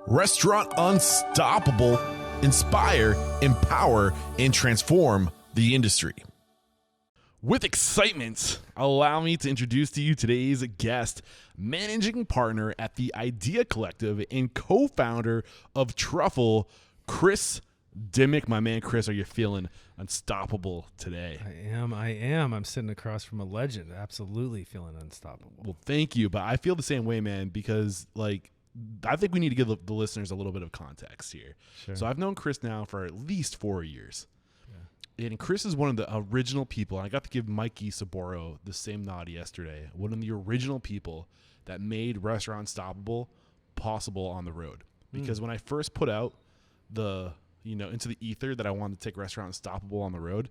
Restaurant Unstoppable. Inspire, empower, and transform the industry. With excitement, allow me to introduce to you today's guest, managing partner at the Idea Collective and co-founder of Truffle, Chris Dimmick. My man, Chris, are you feeling unstoppable today? I am. I'm sitting across from a legend. Absolutely feeling unstoppable. Well, thank you. But I feel the same way, man, because I think we need to give the listeners a little bit of context here. Sure. So I've known Chris now for at least 4 years. Yeah. And Chris is one of the original people. And I got to give Mikey Saboro the same nod yesterday. One of the original people that made Restaurant Unstoppable possible on the road. Because when I first put out into the ether that I wanted to take Restaurant Unstoppable on the road,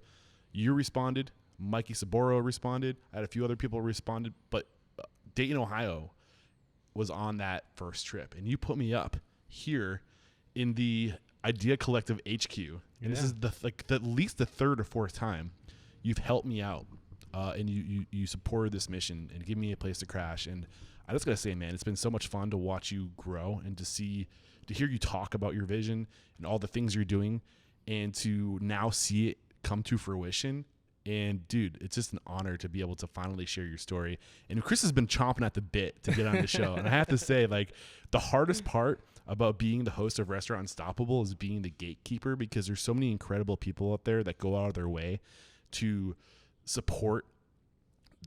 you responded. Mikey Saboro responded. I had a few other people responded. But Dayton, Ohio was on that first trip, and you put me up here in the Idea Collective HQ, and this is at least the third or fourth time you've helped me out, and you supported this mission and give me a place to crash. And I just gotta say, man, it's been so much fun to watch you grow and to hear you talk about your vision and all the things you're doing, and to now see it come to fruition. And dude, it's just an honor to be able to finally share your story. And Chris has been chomping at the bit to get on the show. And I have to say, the hardest part about being the host of Restaurant Unstoppable is being the gatekeeper, because there's so many incredible people out there that go out of their way to support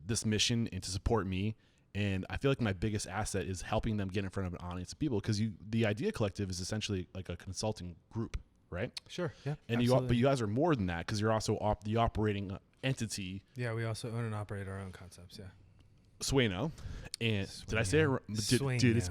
this mission and to support me. And I feel like my biggest asset is helping them get in front of an audience of people, because the Idea Collective is essentially like a consulting group, right? Sure. Yeah. And but you guys are more than that, because you're also the operating entity. Yeah, we also own and operate our own concepts. Yeah. Sueno. And did I say it? Dude,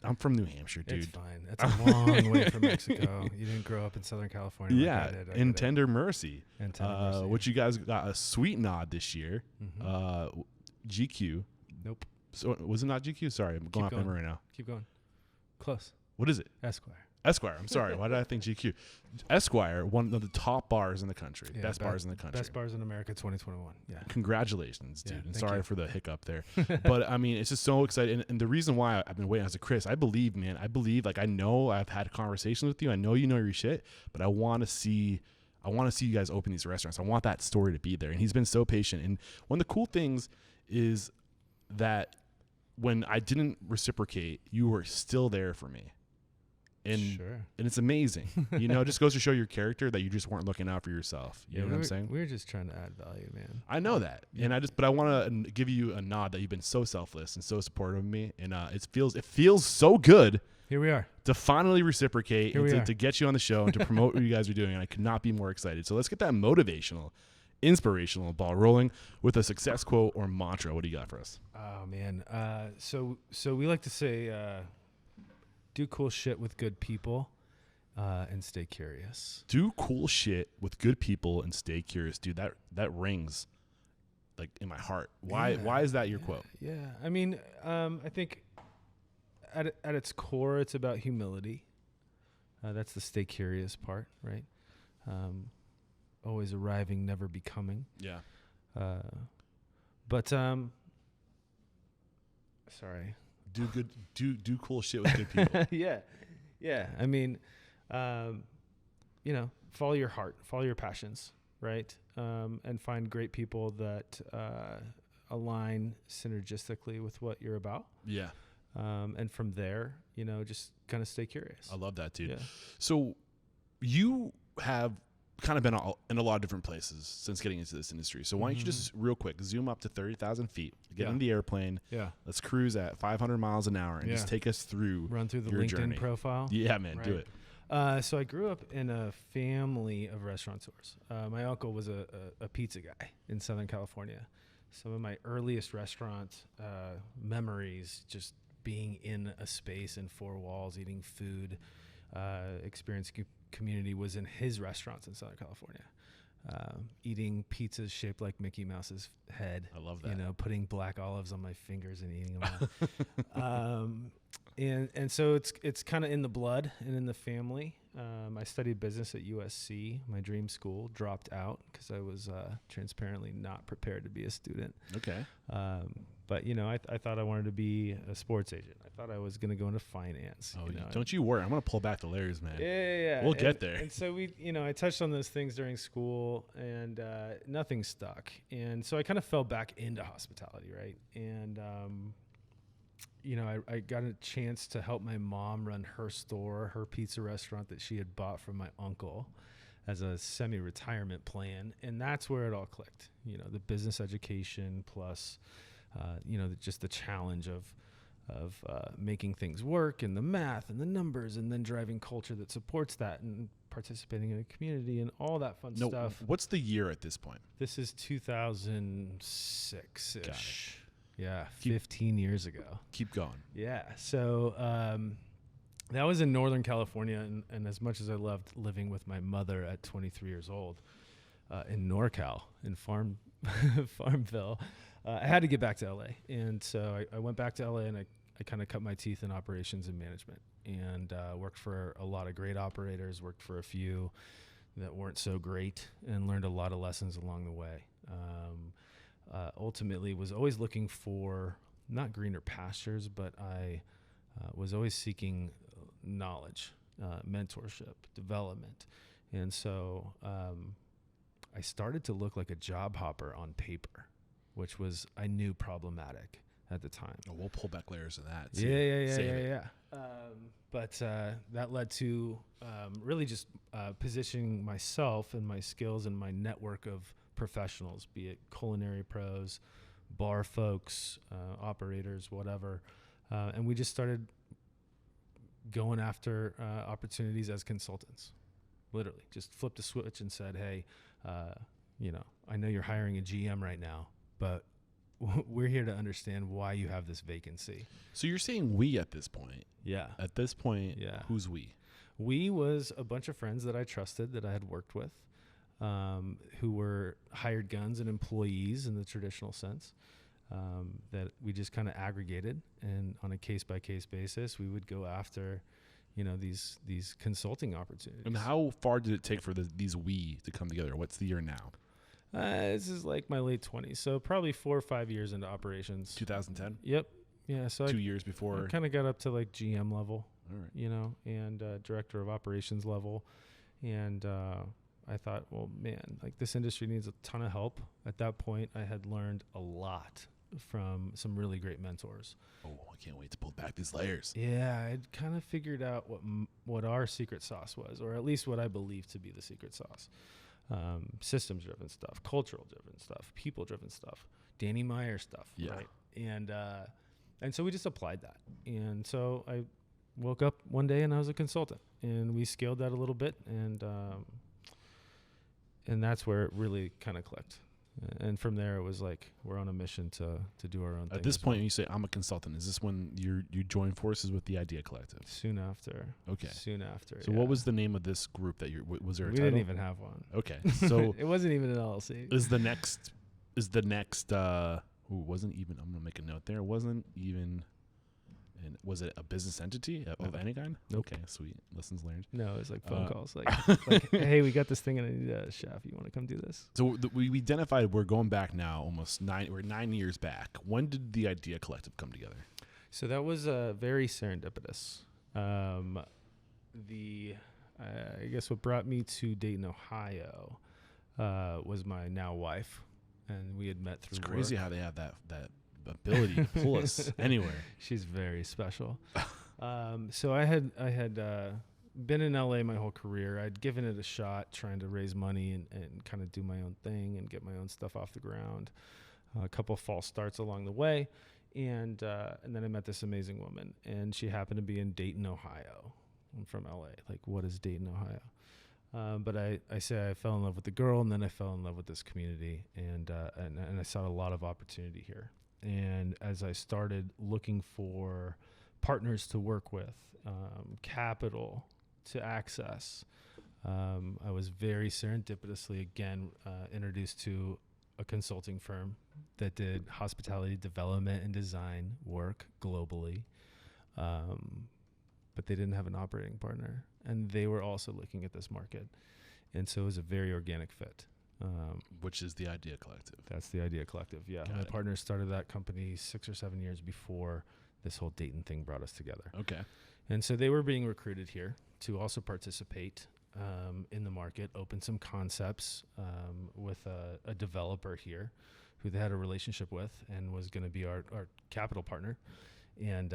I'm from New Hampshire, dude. It's fine. That's a long way from Mexico. You didn't grow up in Southern California. Yeah. Like I did. In Tender Mercy. And Tender Mercy. Which you guys got a sweet nod this year. Mm-hmm. GQ. Nope. So was it not GQ? Sorry, I'm going off memory right now. Keep going. Close. What is it? Esquire. I'm sorry. Why did I think GQ? Esquire, one of the top bars in the country. Yeah, best bars in the country. Best bars in America 2021. Yeah. Congratulations, dude. Yeah, and sorry for the hiccup there. But I mean, it's just so exciting. And the reason why I've been waiting as a Chris, I believe, I know I've had conversations with you. I know you know your shit, but I want to see you guys open these restaurants. I want that story to be there. And he's been so patient. And one of the cool things is that when I didn't reciprocate, you were still there for me. And it's amazing. It just goes to show your character that you just weren't looking out for yourself. You know what I'm saying? We were just trying to add value, man. I know that. Yeah. And but I want to give you a nod that you've been so selfless and so supportive of me. And it feels so good. Here we are. To finally reciprocate and to get you on the show and to promote what you guys are doing. And I could not be more excited. So let's get that motivational, inspirational ball rolling with a success quote or mantra. What do you got for us? Oh man. So we like to say, do cool shit with good people, and stay curious. Do cool shit with good people and stay curious, dude. That rings like in my heart. Why is that your quote? Yeah. I mean, I think at its core, it's about humility. That's the stay curious part, right? Always arriving, never becoming. Yeah. Sorry. Do cool shit with good people. Yeah. I mean, follow your heart, follow your passions, right? And find great people that align synergistically with what you're about. Yeah. And from there, just kind of stay curious. I love that, dude. Yeah. So you have kind of been in a lot of different places since getting into this industry. So why don't you just real quick zoom up to 30,000 feet, get in the airplane. Yeah. Let's cruise at 500 miles an hour and just take us through Run through the your LinkedIn journey. profile. Yeah, man, do it. So I grew up in a family of restaurateurs. My uncle was a pizza guy in Southern California. Some of my earliest restaurant memories, just being in a space in four walls, eating food, experiencing community, was in his restaurants in Southern California. Eating pizzas shaped like Mickey Mouse's head. I love that. Putting black olives on my fingers and eating them. And so it's kind of in the blood and in the family. I studied business at USC, my dream school. Dropped out because I was transparently not prepared to be a student. Okay. But, I thought I wanted to be a sports agent. I thought I was going to go into finance. Oh, don't you worry. I'm going to pull back the layers, man. Yeah. We'll get there. And so I touched on those things during school, and nothing stuck. And so I kind of fell back into hospitality, right? And, I got a chance to help my mom run her store, her pizza restaurant that she had bought from my uncle as a semi-retirement plan. And that's where it all clicked. The business education plus, just the challenge of making things work and the math and the numbers and then driving culture that supports that and participating in a community and all that fun stuff. What's the year at this point? This is 2006-ish. Yeah, 15 years ago. Keep going. Yeah. So that was in Northern California. And as much as I loved living with my mother at 23 years old in NorCal, in Farmville, I had to get back to LA. And so I went back to LA and I kind of cut my teeth in operations and management and worked for a lot of great operators, worked for a few that weren't so great, and learned a lot of lessons along the way. Ultimately was always looking for not greener pastures, but I was always seeking knowledge, mentorship, development. And so I started to look like a job hopper on paper, which was, I knew, problematic at the time. Oh, we'll pull back layers of that. Yeah. But that led to really just positioning myself and my skills and my network of professionals, be it culinary pros, bar folks, operators, whatever. And we just started going after opportunities as consultants. Literally, just flipped a switch and said, hey, I know you're hiring a GM right now, but we're here to understand why you have this vacancy. So you're saying we at this point? Yeah. At this point, who's we? We was a bunch of friends that I trusted, that I had worked with, who were hired guns and employees in the traditional sense, that we just kind of aggregated, and on a case-by-case basis, we would go after these consulting opportunities. And how far did it take for these we to come together? What's the year now? This is like my late 20s, so probably 4 or 5 years into operations. 2010? Yep. Yeah, so 2 years before. I kind of got up to like GM level, all right, and director of operations level. And I thought, well, man, like this industry needs a ton of help. At that point, I had learned a lot from some really great mentors. Oh, I can't wait to pull back these layers. Yeah, I'd kind of figured out what our secret sauce was, or at least what I believe to be the secret sauce. Systems-driven stuff, cultural-driven stuff, people-driven stuff, Danny Meyer stuff, right? And so we just applied that. And so I woke up one day and I was a consultant, and we scaled that a little bit, and that's where it really kind of clicked. And from there, it was like we're on a mission to do our own thing. At this point, when you say I'm a consultant, is this when you join forces with the Idea Collective? Soon after. Okay. Soon after. So what was the name of this group that was there a we title? didn't even have one. Okay. So it wasn't even an LLC. Is the next wasn't even, I'm gonna make a note there. It wasn't even, and was it a business entity of any kind? Nope. Okay, sweet. Lessons learned. No, it was like phone calls. Like, hey, we got this thing and I need a chef. You want to come do this? So we identified, we're going back now we're 9 years back. When did the Idea Collective come together? So that was very serendipitous. I guess what brought me to Dayton, Ohio, was my now wife, and we had met through It's crazy work. how they have that ability to pull us anywhere. She's very special. So I had been in LA my whole career. I'd given it a shot, trying to raise money and kind of do my own thing and get my own stuff off the ground. A couple of false starts along the way, and then I met this amazing woman, and she happened to be in Dayton, Ohio. I'm from LA. Like, what is Dayton, Ohio? But I say I fell in love with the girl, and then I fell in love with this community, and I saw a lot of opportunity here. And as I started looking for partners to work with, capital to access, I was very serendipitously again introduced to a consulting firm that did hospitality development and design work globally, but they didn't have an operating partner, and they were also looking at this market, and so it was a very organic fit. Which is the Idea Collective. That's the Idea Collective. Yeah. Got My it. partner started that company 6 or 7 years before this whole Dayton thing brought us together. Okay. And so they were being recruited here to also participate in the market, open some concepts with a developer here who they had a relationship with and was going to be our capital partner. And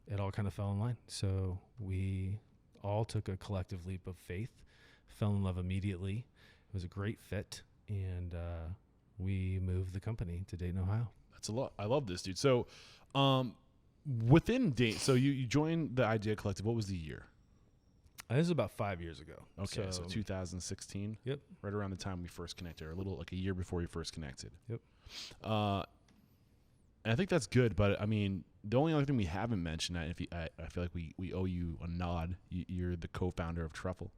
it all kind of fell in line. So we all took a collective leap of faith, fell in love immediately. It was a great fit. And we moved the company to Dayton, Ohio. That's a lot. I love this, dude. So within Dayton, so you joined the Idea Collective. What was the year? This is about 5 years ago. Okay, so 2016. Yep. Right around the time we first connected, or a little like a year before we first connected. Yep. And I think that's good, but I mean, the only other thing we haven't mentioned, I feel like we owe you a nod. You're the co-founder of Truffle.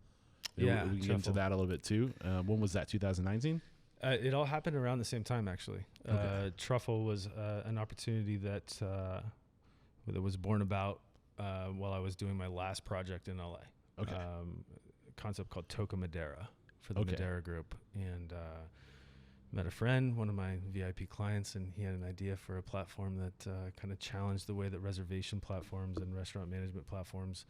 Yeah, we can get into that a little bit too. When was that? 2019. It all happened around the same time, actually. Okay. Truffle was an opportunity that was born about while I was doing my last project in LA. Okay. A concept called Toca Madera for the Okay. Madera Group, and met a friend, one of my VIP clients, and he had an idea for a platform that kind of challenged the way that reservation platforms and restaurant management platforms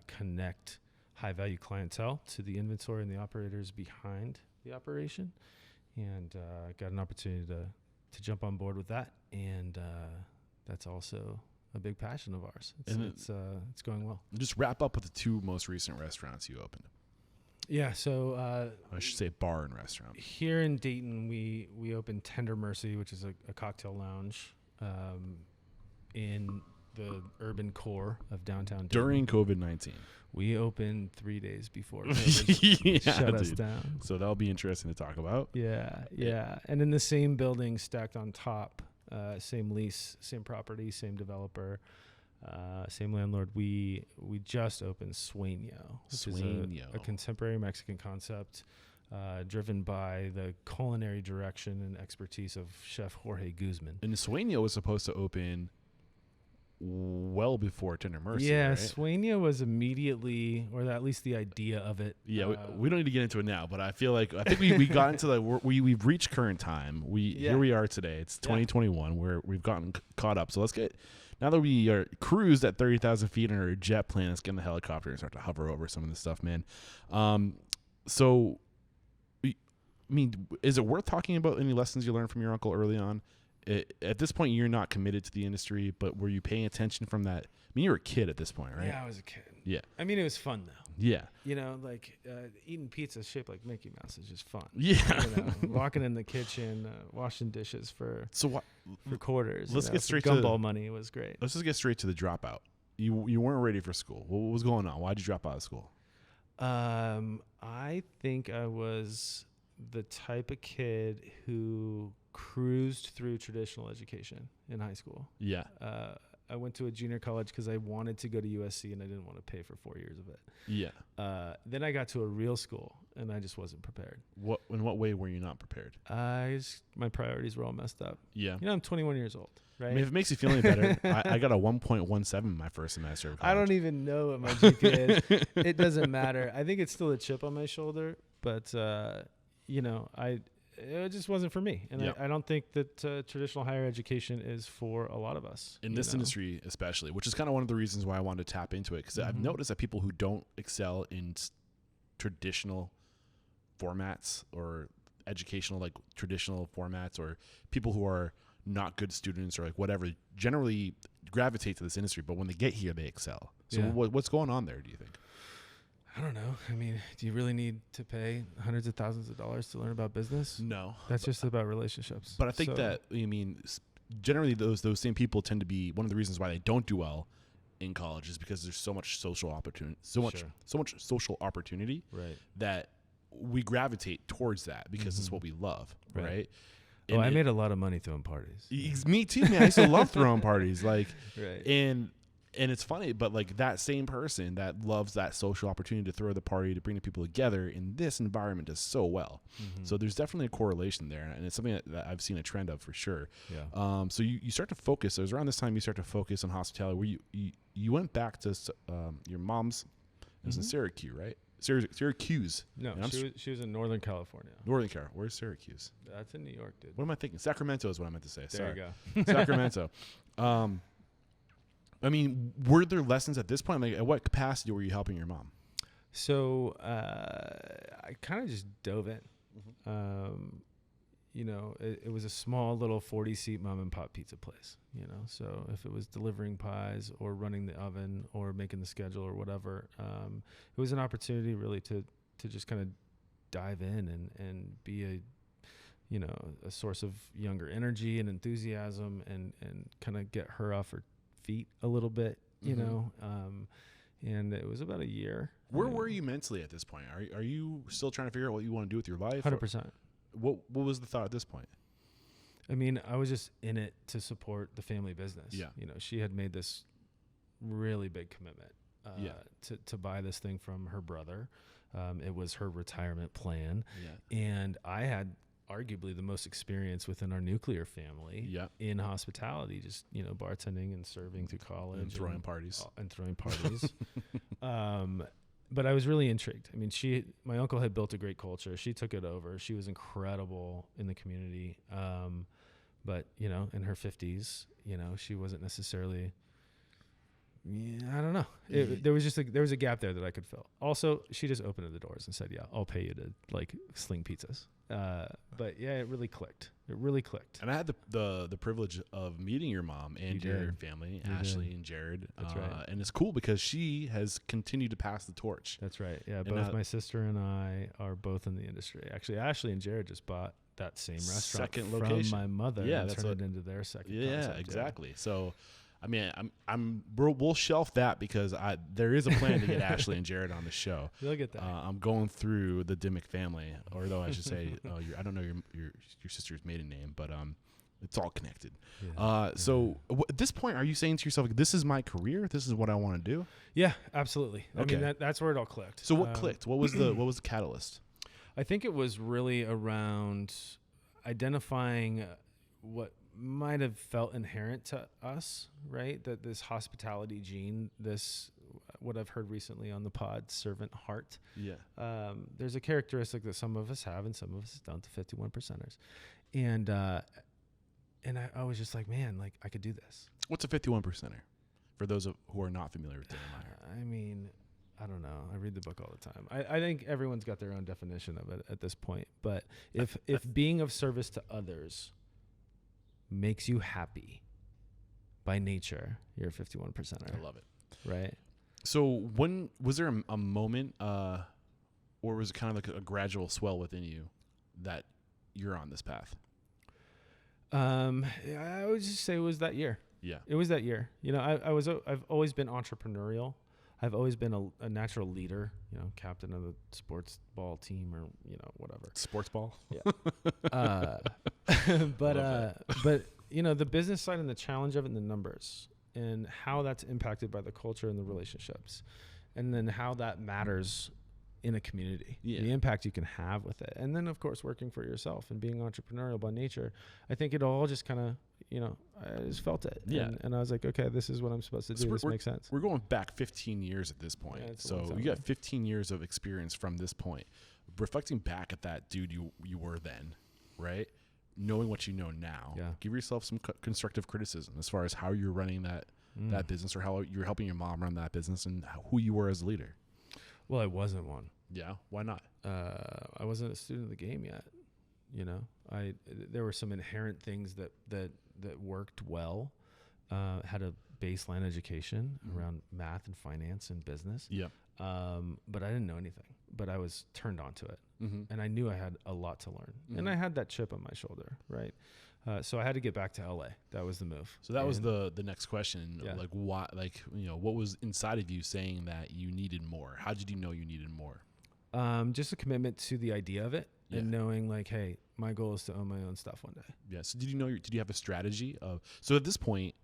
connect high-value clientele to the inventory and the operators behind the operation. And got an opportunity to jump on board with that, and that's also a big passion of ours. It's going well. Just wrap up with the two most recent restaurants you opened. Yeah, so I should say bar and restaurant. here in Dayton, we opened Tender Mercy, which is a cocktail lounge in the urban core of downtown Dayton. During COVID-19. We opened 3 days before COVID shut us down. So that'll be interesting to talk about. Yeah. And in the same building, stacked on top, same lease, same property, same developer, same landlord. We just opened Sueño, which is a contemporary Mexican concept driven by the culinary direction and expertise of Chef Jorge Guzman. And Sueño was supposed to open well before Tender Mercy. Yeah, right? Sueño was immediately, or at least the idea of it. Yeah, we don't need to get into it now, but I think we got into we've reached current time. Here we are today. It's 2021 where we've gotten caught up. So let's get, now that we are cruised at 30,000 feet in our jet plane, let's get in the helicopter and start to hover over some of this stuff, man. So I mean, is it worth talking about any lessons you learned from your uncle early on? At this point, you're not committed to the industry, but were you paying attention from that? I mean, you were a kid at this point, right? Yeah, I was a kid. Yeah. I mean, it was fun, though. Yeah. You know, like eating pizza shaped like Mickey Mouse is just fun. Yeah. You know, walking in the kitchen, washing dishes for quarters. Let's get straight gumball money was great. Let's just get straight to the dropout. You weren't ready for school. What was going on? Why'd you drop out of school? I think I was the type of kid who cruised through traditional education in high school. Yeah. I went to a junior college because I wanted to go to USC and I didn't want to pay for 4 years of it. Yeah. Then I got to a real school and I just wasn't prepared. In what way were you not prepared? My priorities were all messed up. Yeah. You know, I'm 21 years old, right? I mean, if it makes you feel any better, I got a 1.17 my first semester of college. I don't even know what my GPA is. It doesn't matter. I think it's still a chip on my shoulder, but you know, it just wasn't for me. And I don't think that traditional higher education is for a lot of us. In this industry especially, which is kind of one of the reasons why I wanted to tap into it, because I've noticed that people who don't excel in traditional formats or educational, like traditional formats, or people who are not good students or like whatever, generally gravitate to this industry. But when they get here, they excel. So what's going on there, do you think? I don't know. I mean, do you really need to pay hundreds of thousands of dollars to learn about business? No. That's just about relationships. But I think generally those same people tend to be one of the reasons why they don't do well in college is because there's so much social opportunity, so much social opportunity, right, that we gravitate towards that because it's what we love, right? Oh, I made a lot of money throwing parties. Me too, man. I used to love throwing parties, like, right. And it's funny, but like that same person that loves that social opportunity to throw the party, to bring the people together in this environment does so well. So there's definitely a correlation there. And it's something that I've seen a trend of for sure. Yeah. So you start to focus. It was around this time you start to focus on hospitality, where you went back to your mom's, it was in Syracuse, right? Syracuse. No, she was in Northern California. Northern California. Where's Syracuse? That's in New York, dude. What am I thinking? Sacramento is what I meant to say. There Sorry. you go. Sacramento. I mean, were there lessons at this point? Like, at what capacity were you helping your mom? So I kind of just dove in. You know, it was a small little 40-seat mom and pop pizza place, you know. So if it was delivering pies or running the oven or making the schedule or whatever, it was an opportunity really to just kind of dive in and be a source of younger energy and enthusiasm and kind of get her off her feet a little bit, you know. And it was about a year. Where were you mentally at this point? Are you still trying to figure out what you want to do with your life? 100%. What was the thought at this point? I mean, I was just in it to support the family business. Yeah. You know, she had made this really big commitment to buy this thing from her brother. It was her retirement plan. Yeah. And I had arguably the most experience within our nuclear family in hospitality, just, you know, bartending and serving through college. And throwing parties. But I was really intrigued. I mean, my uncle had built a great culture. She took it over. She was incredible in the community. But, you know, in her 50s, you know, she wasn't necessarily, I don't know. There was a gap there that I could fill. Also, she just opened the doors and said, yeah, I'll pay you to like sling pizzas. But yeah, it really clicked. And I had the privilege of meeting your mom and your family, Ashley and Jared. That's right. And it's cool because she has continued to pass the torch. That's right. Yeah, both my sister and I are both in the industry. Actually, Ashley and Jared just bought that same restaurant from my mother. And turned it into their second concept. Exactly. Yeah. So, I mean, we'll shelf that because there is a plan to get Ashley and Jared on the show. You'll get that. I'm going through the Dimmick family, or though I should say, I don't know your sister's maiden name, but it's all connected. Yeah. So at this point, are you saying to yourself, like, "This is my career. This is what I want to do"? Yeah, absolutely. Okay. I mean, that's where it all clicked. So what clicked? What was the catalyst? I think it was really around identifying what might have felt inherent to us, right? That this hospitality gene, this what I've heard recently on the pod, servant heart. Yeah. There's a characteristic that some of us have and some of us don't, the 51%ers. And I was just like, man, like I could do this. What's a 51%er? For those who are not familiar with Dayton. I mean, I don't know. I read the book all the time. I think everyone's got their own definition of it at this point. But if being of service to others makes you happy by nature, you're a 51%er. I love it. Right. So when was there a moment, or was it kind of like a gradual swell within you that you're on this path? I would just say it was that year. Yeah. It was that year. You know, I've always been entrepreneurial. I've always been a natural leader, you know, captain of the sports ball team or, you know, whatever. Sports ball? Yeah. But, you know, the business side and the challenge of it and the numbers and how that's impacted by the culture and the relationships and then how that matters in a community, the impact you can have with it. And then, of course, working for yourself and being entrepreneurial by nature, I think it all just kind of, you know, I just felt it. Yeah. And I was like, okay, this is what I'm supposed to do. This makes sense. We're going back 15 years at this point. Yeah, so you got 15 years of experience from this point. Reflecting back at that dude you were then, right? Knowing what you know now, give yourself some constructive criticism as far as how you're running that business or how you're helping your mom run that business and who you were as a leader. Well, I wasn't one. Yeah, why not? I wasn't a student of the game yet. You know, there were some inherent things that worked well. Had a baseline education around math and finance and business. Yeah. But I didn't know anything. But I was turned on to it, and I knew I had a lot to learn, and I had that chip on my shoulder, right? So I had to get back to LA. That was the move. So that was the next question. Yeah. Like why? Like, you know, what was inside of you saying that you needed more? How did you know you needed more? Just a commitment to the idea of it and knowing like, hey, my goal is to own my own stuff one day. Yeah. So did you have a strategy of? So at this point,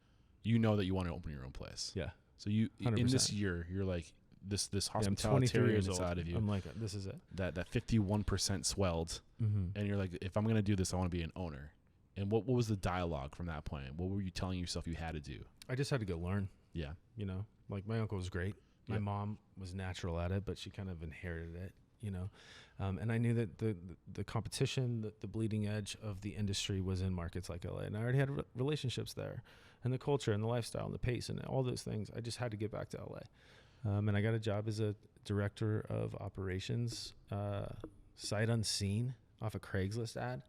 you know that you want to open your own place. Yeah. So you 100%. In this year, you're like this hospitalitarian inside of you. I'm like, this is it. That 51% swelled, and you're like, if I'm gonna do this, I want to be an owner. And what was the dialogue from that point? What were you telling yourself you had to do? I just had to go learn. Yeah. You know, like my uncle was great. My mom was natural at it, but she kind of inherited it, you know. And I knew that the competition, the bleeding edge of the industry was in markets like LA. And I already had relationships there, and the culture and the lifestyle and the pace and all those things. I just had to get back to LA. And I got a job as a director of operations, sight unseen, off a Craigslist ad.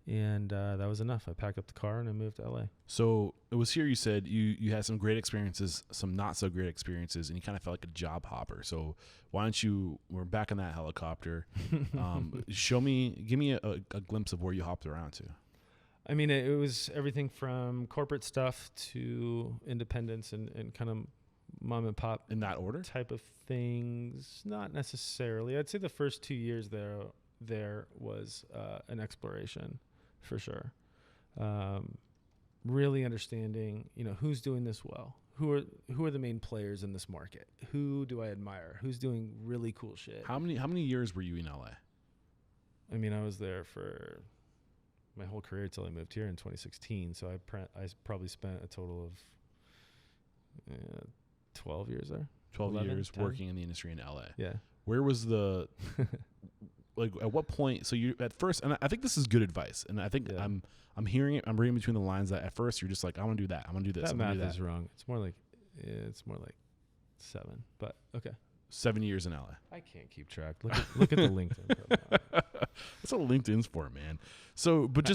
And that was enough. I packed up the car and I moved to LA. So it was here you said you had some great experiences, some not so great experiences, and you kind of felt like a job hopper. So why don't you, we're back in that helicopter. Give me a glimpse of where you hopped around to. I mean, it was everything from corporate stuff to independence and kind of mom and pop. In that order? Type of things. Not necessarily. I'd say the first 2 years there was an exploration. For sure. Really understanding, you know, who's doing this well, who are the main players in this market, who do I admire, who's doing really cool shit. How many years were you in LA? I mean, I was there for my whole career till I moved here in 2016. So I probably spent a total of 12 years there. 12 11, years 10. Working in the industry in LA. Yeah. Where was the like at what point? So you at first, and I think this is good advice, and I think I'm hearing it. I'm reading between the lines that at first you're just like, I want to do that. I want to do this. That math is wrong. It's more like 7, but okay. 7 years in LA. I can't keep track. Look at the LinkedIn profile. That's what LinkedIn's for, man. So, but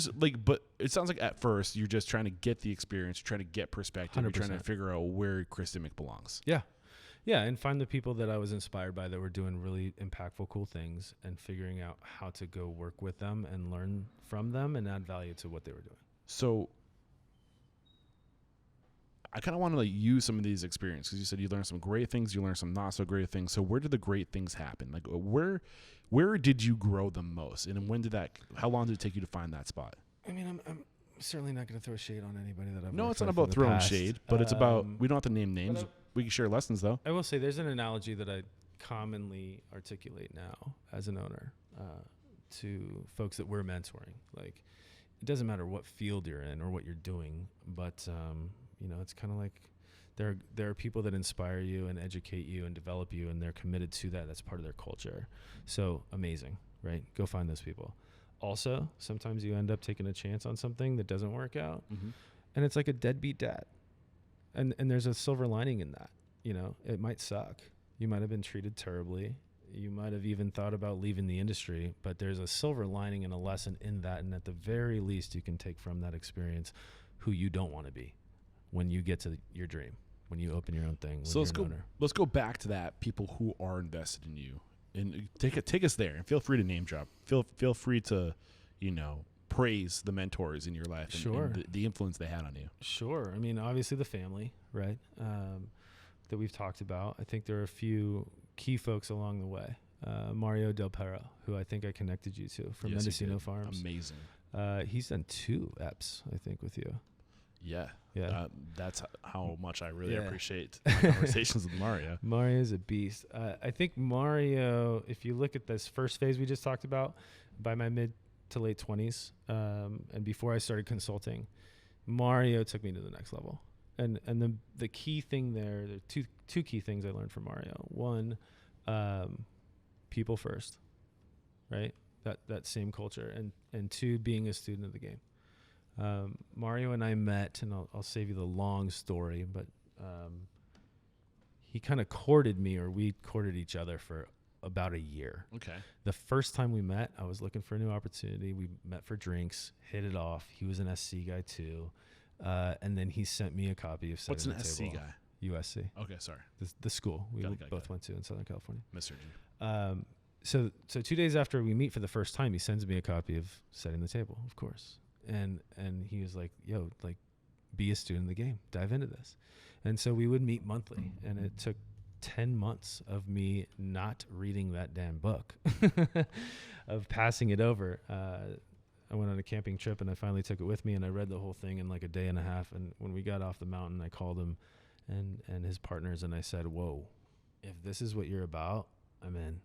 it sounds like at first you're just trying to get the experience, you're trying to get perspective, 100%. You're trying to figure out where Chris Dimmick belongs. Yeah. Yeah, and find the people that I was inspired by that were doing really impactful, cool things, and figuring out how to go work with them and learn from them and add value to what they were doing. So I kind of want to use some of these experiences, because you said you learned some great things, you learned some not so great things. So where did the great things happen? Like where did you grow the most, and how long did it take you to find that spot? I mean, I'm certainly not going to throw shade on anybody that I've No, worked it's not with about in the throwing past. shade, but it's about, we don't have to name names. We can share lessons though. I will say there's an analogy that I commonly articulate now as an owner to folks that we're mentoring. Like, it doesn't matter what field you're in or what you're doing, but you know, it's kind of like there are people that inspire you and educate you and develop you, and they're committed to that. That's part of their culture. So amazing, right? Go find those people. Also, sometimes you end up taking a chance on something that doesn't work out, and it's like a deadbeat dad. And there's a silver lining in that. You know, it might suck. You might have been treated terribly. You might have even thought about leaving the industry, but there's a silver lining and a lesson in that. And at the very least, you can take from that experience who you don't want to be when you get to your dream, when you open your own thing. So let's go back to that. People who are invested in you, and take us there, and feel free to name drop. Feel free to, you know, praise the mentors in your life and the influence they had on you. Sure. I mean, obviously the family, right? That we've talked about. I think there are a few key folks along the way. Mario Del Perro, who I think I connected you to from Mendocino Farms. Amazing. He's done 2 EPs, I think, with you. Yeah. That's how much I really appreciate my conversations with Mario. Mario's a beast. I think Mario, if you look at this first phase we just talked about, by my mid to late 20s, and before I started consulting, Mario took me to the next level. And the key thing there are two key things I learned from Mario. One, people first, right? That same culture. And 2, being a student of the game. Mario and I met, and I'll save you the long story, but he kind of courted me, or we courted each other for about a year. Okay. The first time we met, I was looking for a new opportunity. We met for drinks, hit it off. He was an SC guy too. And then he sent me a copy of What's Setting an the SC Table. guy? USC. Okay, sorry. The school we Got it. went to in Southern California. Misheard you. So 2 days after we meet for the first time, he sends me a copy of Setting the Table, of course. And he was like, yo, like, be a student of the game. Dive into this. And so we would meet monthly, and it took 10 months of me not reading that damn book, of passing it over. I went on a camping trip, and I finally took it with me, and I read the whole thing in like a day and a half. And when we got off the mountain, I called him and his partners, and I said, whoa, if this is what you're about, I'm in.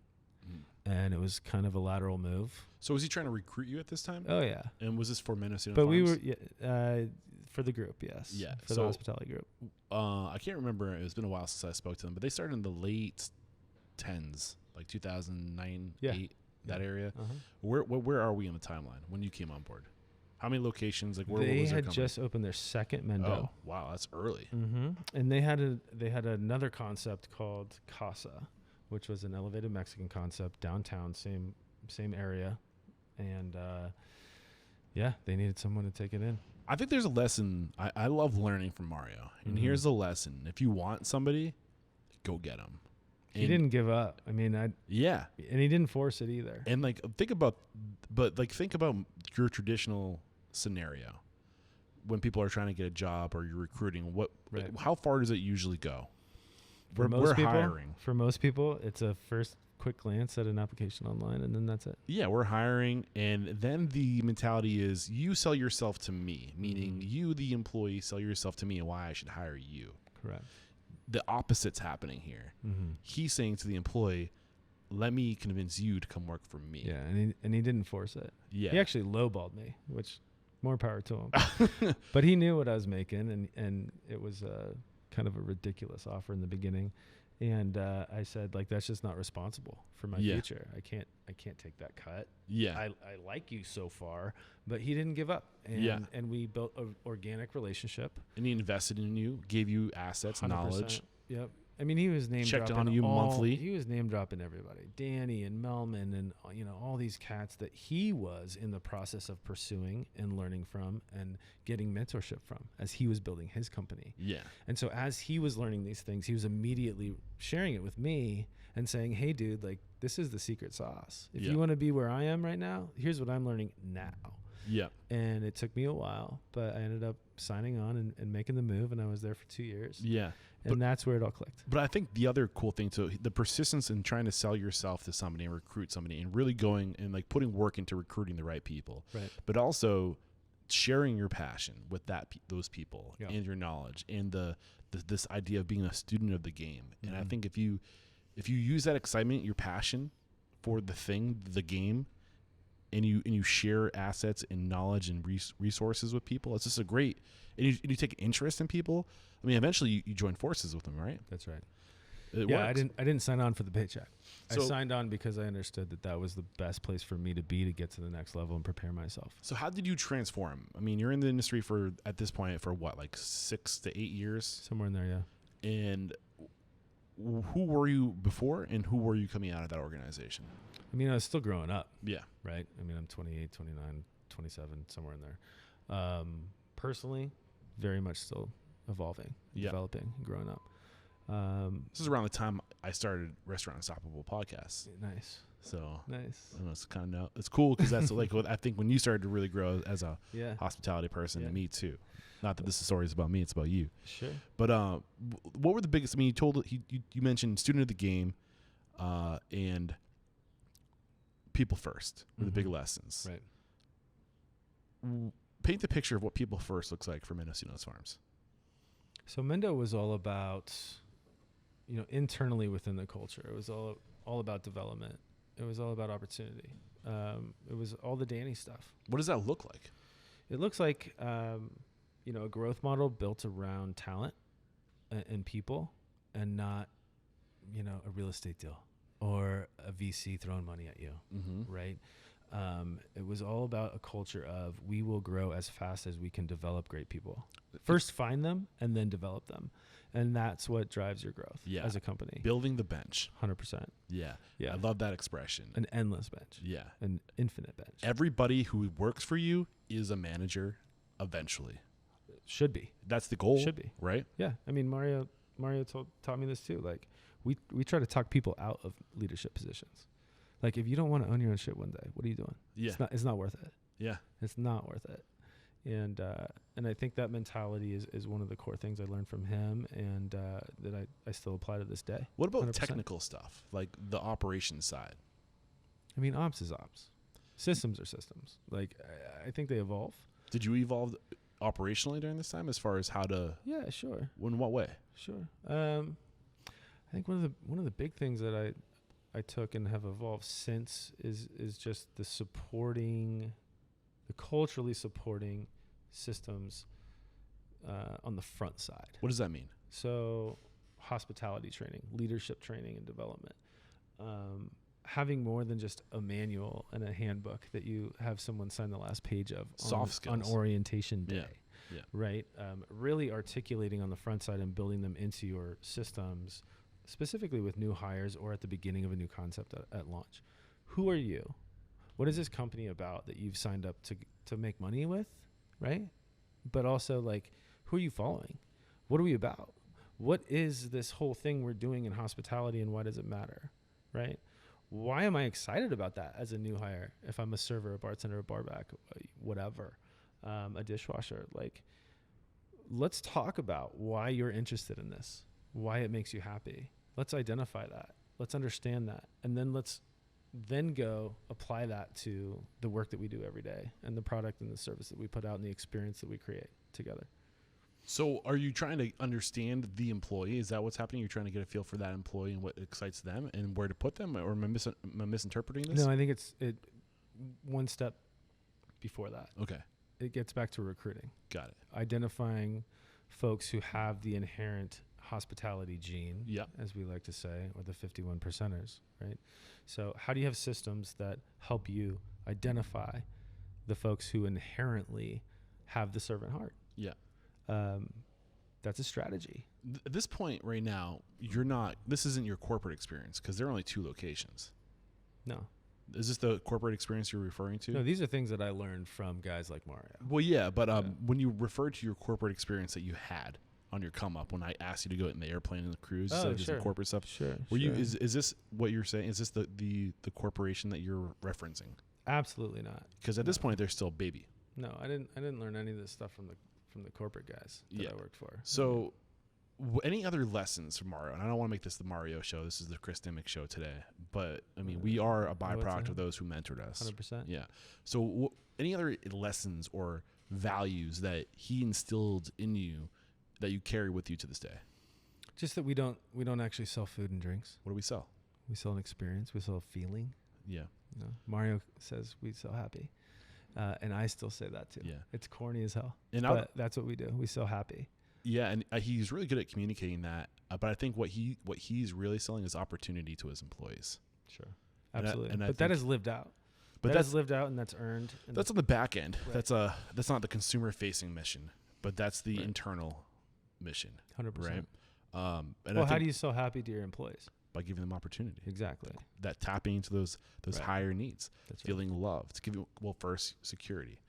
And it was kind of a lateral move. So was he trying to recruit you at this time? Oh, yeah. And was this for Mendocino But Farms? we were For the group, yes. Yeah. For the hospitality group. I can't remember. It's been a while since I spoke to them, but they started in the late 10s, like 2009, 8, that area. Where are we in the timeline when you came on board? How many locations? Like, where They was their had company? just opened their second Mendo. Oh, wow, that's early. And they had another concept called Casa, which was an elevated Mexican concept downtown, same area, and they needed someone to take it in. I think there's a lesson. I love learning from Mario, and here's a lesson: if you want somebody, go get them. He didn't give up. I mean, and he didn't force it either. And like think about your traditional scenario when people are trying to get a job or you're recruiting. How far does it usually go? We're hiring. For most people, it's a first quick glance at an application online, and then that's it. Yeah, we're hiring, and then the mentality is you sell yourself to me, meaning you, the employee, sell yourself to me and why I should hire you. Correct. The opposite's happening here. He's saying to the employee, let me convince you to come work for me. Yeah, and he didn't force it. Yeah. He actually lowballed me, which more power to him. But he knew what I was making, and it was kind of a ridiculous offer in the beginning. And I said, like, that's just not responsible for my future. I can't take that cut. Yeah. I like you so far, but he didn't give up. And we built an organic relationship. And he invested in you, gave you assets, 100%. knowledge. Yep. I mean, he was name Checked dropping on you monthly. He was name dropping everybody, Danny and Melman, and all these cats that he was in the process of pursuing and learning from and getting mentorship from as he was building his company. Yeah. And so as he was learning these things, he was immediately sharing it with me and saying, "Hey, dude, like this is the secret sauce. If you want to be where I am right now, here's what I'm learning now." Yeah. And it took me a while, but I ended up signing on and making the move, and I was there for 2 years. Yeah. And that's where it all clicked. But I think the other cool thing too, the persistence in trying to sell yourself to somebody and recruit somebody and really going and like putting work into recruiting the right people. Right. But also sharing your passion with those people and your knowledge and this idea of being a student of the game. And I think if you use that excitement, your passion for the game, and you share assets and knowledge and resources with people, it's just a great. And you take interest in people. I mean, eventually you join forces with them, right? That's right. It works. works. I didn't sign on for the paycheck. So, I signed on because I understood that was the best place for me to be to get to the next level and prepare myself. So how did you transform? I mean, you're in the industry at this point for what, like 6 to 8 years? Somewhere in there, yeah. And who were you before, and who were you coming out of that organization? I mean, I was still growing up. Yeah. Right? I mean, I'm 28, 29, 27, somewhere in there. Personally, very much still evolving, developing, and growing up. This is around the time I started Restaurant Unstoppable podcast. Nice. So nice. It's kind of it's cool because that's like what I think when you started to really grow as a hospitality person. Me too. Not that this story is about me; it's about you. Sure. But what were the biggest? I mean, you mentioned student of the game, and people first were the big lessons. Right. Paint the picture of what people first looks like for Mendocinos Farms. So Mendo was all about, internally within the culture. It was all about development. It was all about opportunity. It was all the Danny stuff. What does that look like? It looks like, a growth model built around talent and people, and not, a real estate deal or a VC throwing money at you, right? It was all about a culture of we will grow as fast as we can develop great people. First find them and then develop them. And that's what drives your growth as a company. Building the bench. 100%. Yeah. I love that expression. An endless bench. Yeah. An infinite bench. Everybody who works for you is a manager eventually. Should be. That's the goal. Should be. Right? Yeah. I mean, Mario taught me this too. Like we try to talk people out of leadership positions. Like, if you don't want to own your own shit one day, what are you doing? Yeah. It's not worth it. Yeah. It's not worth it. And I think that mentality is one of the core things I learned from him, and that I still apply to this day. What about 100%. technical stuff, like the operations side? I mean, ops is ops. Systems are systems. Like, I think they evolve. Did you evolve operationally during this time as far as how to? Yeah, sure. In what way? Sure. I think one of the big things that I took and have evolved since is just the culturally supporting systems on the front side. What does that mean? So hospitality training, leadership training and development. Having more than just a manual and a handbook that you have someone sign the last page of Soft skills. on orientation day. Yeah. Right? Really articulating on the front side and building them into your systems, specifically with new hires or at the beginning of a new concept at launch. Who are you? What is this company about that you've signed up to make money with? Right? But also, like, who are you following? What are we about? What is this whole thing we're doing in hospitality, and why does it matter? Right? Why am I excited about that as a new hire? If I'm a server, a bartender, a barback, whatever, a dishwasher, like, let's talk about why you're interested in this, why it makes you happy. Let's identify that. Let's understand that. And then let's go apply that to the work that we do every day and the product and the service that we put out and the experience that we create together. So are you trying to understand the employee? Is that what's happening? You're trying to get a feel for that employee and what excites them and where to put them? Or am I misinterpreting this? No, I think it's one step before that. Okay. It gets back to recruiting. Got it. Identifying folks who have the inherent hospitality gene, Yep. as we like to say, or the 51 percenters, right? So how do you have systems that help you identify the folks who inherently have the servant heart? Yeah. That's a strategy. At this point right now, this isn't your corporate experience because there are only 2 locations. No. Is this the corporate experience you're referring to? No, these are things that I learned from guys like Mario. Well, yeah, but when you refer to your corporate experience that you had on your come up, when I asked you to go in the airplane and the cruise, you said it was the corporate stuff. Sure. Is this what you're saying? Is this the corporation that you're referencing? Absolutely not. Because at this point, they're still baby. No, I didn't learn any of this stuff from the corporate guys that I worked for. So any other lessons from Mario? And I don't want to make this the Mario show. This is the Chris Dimmick show today. But, I mean, we are a byproduct of those who mentored us. 100%. Yeah. So any other lessons or values that he instilled in you that you carry with you to this day? Just that we don't actually sell food and drinks. What do we sell? We sell an experience. We sell a feeling. Yeah. You know, Mario says we sell happy. And I still say that too. Yeah. It's corny as hell. But that's what we do. We sell happy. Yeah, and he's really good at communicating that. But I think what he's really selling is opportunity to his employees. Sure, absolutely. And I but that is lived out. But that's lived out, and that's earned. And that's on the back end. Right. That's not the consumer facing mission, but that's the internal mission. 100%. Right. How do you sell happy to your employees? By giving them opportunity. Exactly. That tapping into those higher needs. That's feeling loved. First security.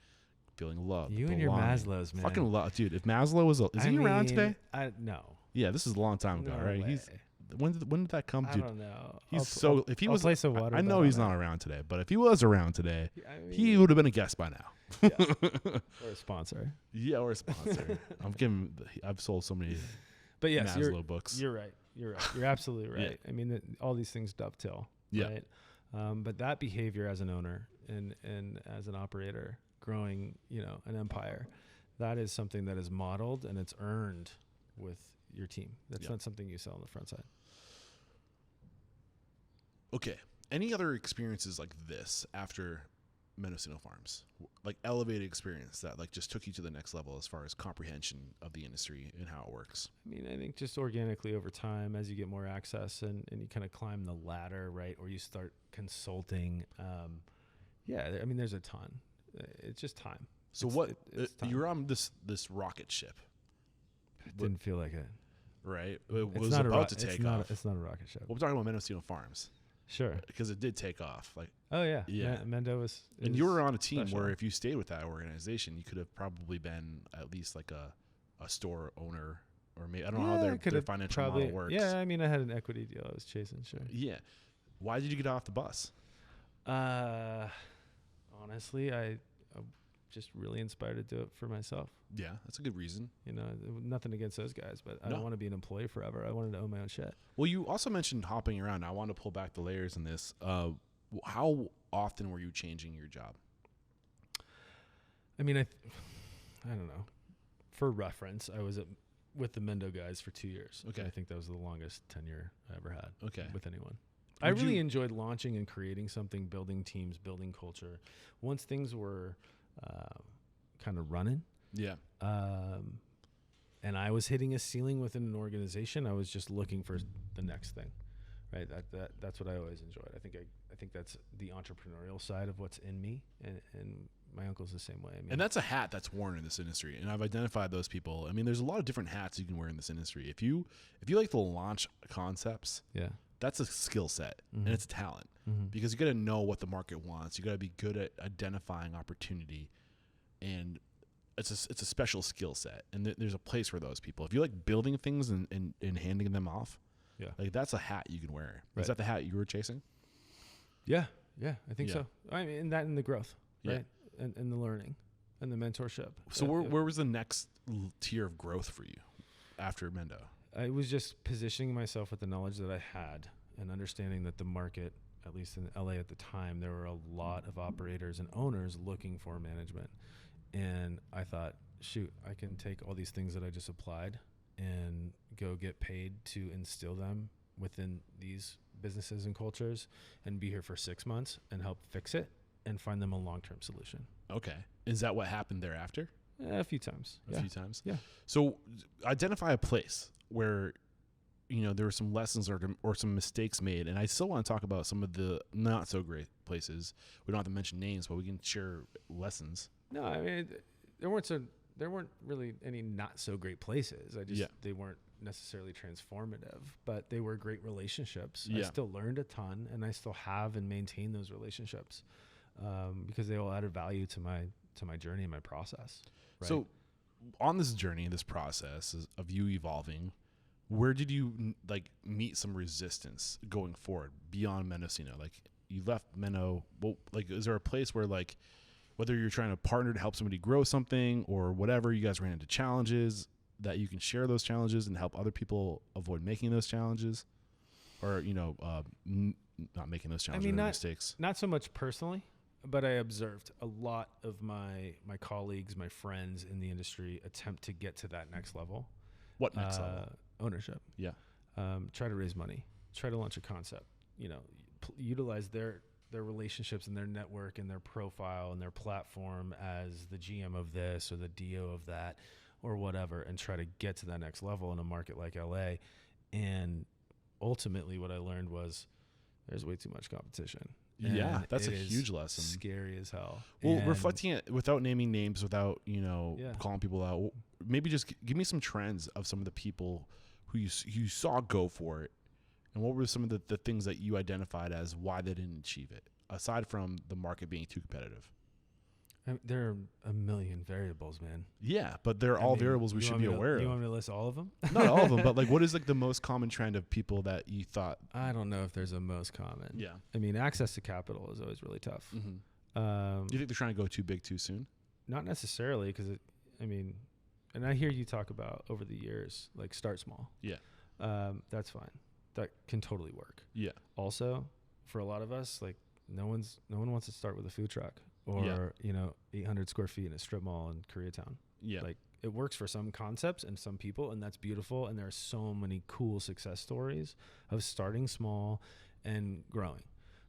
Feeling loved. You and your Maslow's, man. Fucking love, dude. If Maslow was, is he around today? No. Yeah, this is a long time ago, right? Way. When did that come, dude? I don't know. If he was, place of water I know he's not around today, but if he was around today, he would have been a guest by now. Yeah. Or a sponsor. Yeah, or a sponsor. I've sold so many but yes, Maslow books. You're right. You're absolutely right. Yeah. I mean, all these things dovetail. Yeah. Right? But that behavior as an owner and as an operator, growing, an empire, that is something that is modeled and it's earned with your team. That's not something you sell on the front side. Okay. Any other experiences like this after Mendocino Farms, like elevated experience that like just took you to the next level as far as comprehension of the industry and how it works? I mean, I think just organically over time, as you get more access and you kind of climb the ladder, right, or you start consulting. I mean, there's a ton. It's just time. So you're on this rocket ship. It didn't feel like it. Right? It was about to take off. It's not a rocket ship. Well, we're talking about Mendocino Farms. Sure. Because it did take off. Like, oh, yeah. Yeah. Mendo was. And you were on a team special. where if you stayed with that organization, you could have probably been at least like a store owner, or maybe, I don't know how their financial model works. Yeah, I mean, I had an equity deal I was chasing, sure. Yeah. Why did you get off the bus? Honestly, I'm just really inspired to do it for myself. Yeah, that's a good reason. Nothing against those guys, but I don't want to be an employee forever. I wanted to own my own shit. Well, you also mentioned hopping around. I want to pull back the layers in this. How often were you changing your job? I mean, I don't know. For reference, I was with the Mendo guys for 2 years. Okay. I think that was the longest tenure I ever had. Okay. With anyone. I really enjoyed launching and creating something, building teams, building culture. Once things were kind of running, yeah, and I was hitting a ceiling within an organization, I was just looking for the next thing, right? That's what I always enjoyed. I think that's the entrepreneurial side of what's in me, and my uncle's the same way. I mean, and that's a hat that's worn in this industry, and I've identified those people. I mean, there's a lot of different hats you can wear in this industry. If you like to launch concepts, yeah, that's a skill set, mm-hmm. and it's a talent, mm-hmm. because you got to know what the market wants. You got to be good at identifying opportunity, and it's a special skill set, and there's a place for those people. If you like building things and handing them off, yeah, like that's a hat you can wear. Right. Is that the hat you were chasing? Yeah, I think Yeah. so. I mean, and the growth, Yeah. right, and the learning, and the mentorship. So where was the next tier of growth for you after Mendo? I was just positioning myself with the knowledge that I had and understanding that the market, at least in LA at the time, there were a lot of operators and owners looking for management. And I thought, shoot, I can take all these things that I just applied and go get paid to instill them within these businesses and cultures and be here for 6 months and help fix it and find them a long-term solution. Okay. Is that what happened thereafter? A few times. A few times? Yeah. So identify a place where, there were some lessons or some mistakes made. And I still want to talk about some of the not so great places. We don't have to mention names, but we can share lessons. No, I mean, there weren't really any not so great places. They weren't necessarily transformative, but they were great relationships. Yeah. I still learned a ton, and I still have and maintain those relationships because they all added value to my journey and my process. Right? So on this journey, this process of you evolving, where did you meet some resistance going forward beyond Mendocino? Like you left Menno, well, like is there a place where whether you're trying to partner to help somebody grow something or whatever, you guys ran into challenges that you can share those challenges and help other people avoid making those challenges, or not making those challenges or mistakes? Not so much personally, but I observed a lot of my colleagues, my friends in the industry attempt to get to that next level. What next level? Ownership. Yeah. Try to raise money. Try to launch a concept. Utilize their relationships and their network and their profile and their platform as the GM of this or the DO of that or whatever, and try to get to that next level in a market like LA. And ultimately what I learned was there's way too much competition. Yeah, And that's a it is huge lesson. Scary as hell. Well, And reflecting it without naming names, without calling people out, maybe just give me some trends of some of the people who you saw go for it, and what were some of the things that you identified as why they didn't achieve it, aside from the market being too competitive. There are a million variables, man. Yeah, but they're all variables we should be aware of. You want me to list all of them? Not all of them, but what is the most common trend of people that you thought? I don't know if there's a most common. Yeah. I mean, access to capital is always really tough. Mm-hmm. Do you think they're trying to go too big too soon? Not necessarily, because and I hear you talk about over the years, start small. Yeah. That's fine. That can totally work. Yeah. Also, for a lot of us, no one wants to start with a food truck or 800 square feet in a strip mall in Koreatown. Yeah. It works for some concepts and some people, and that's beautiful. And there are so many cool success stories of starting small and growing.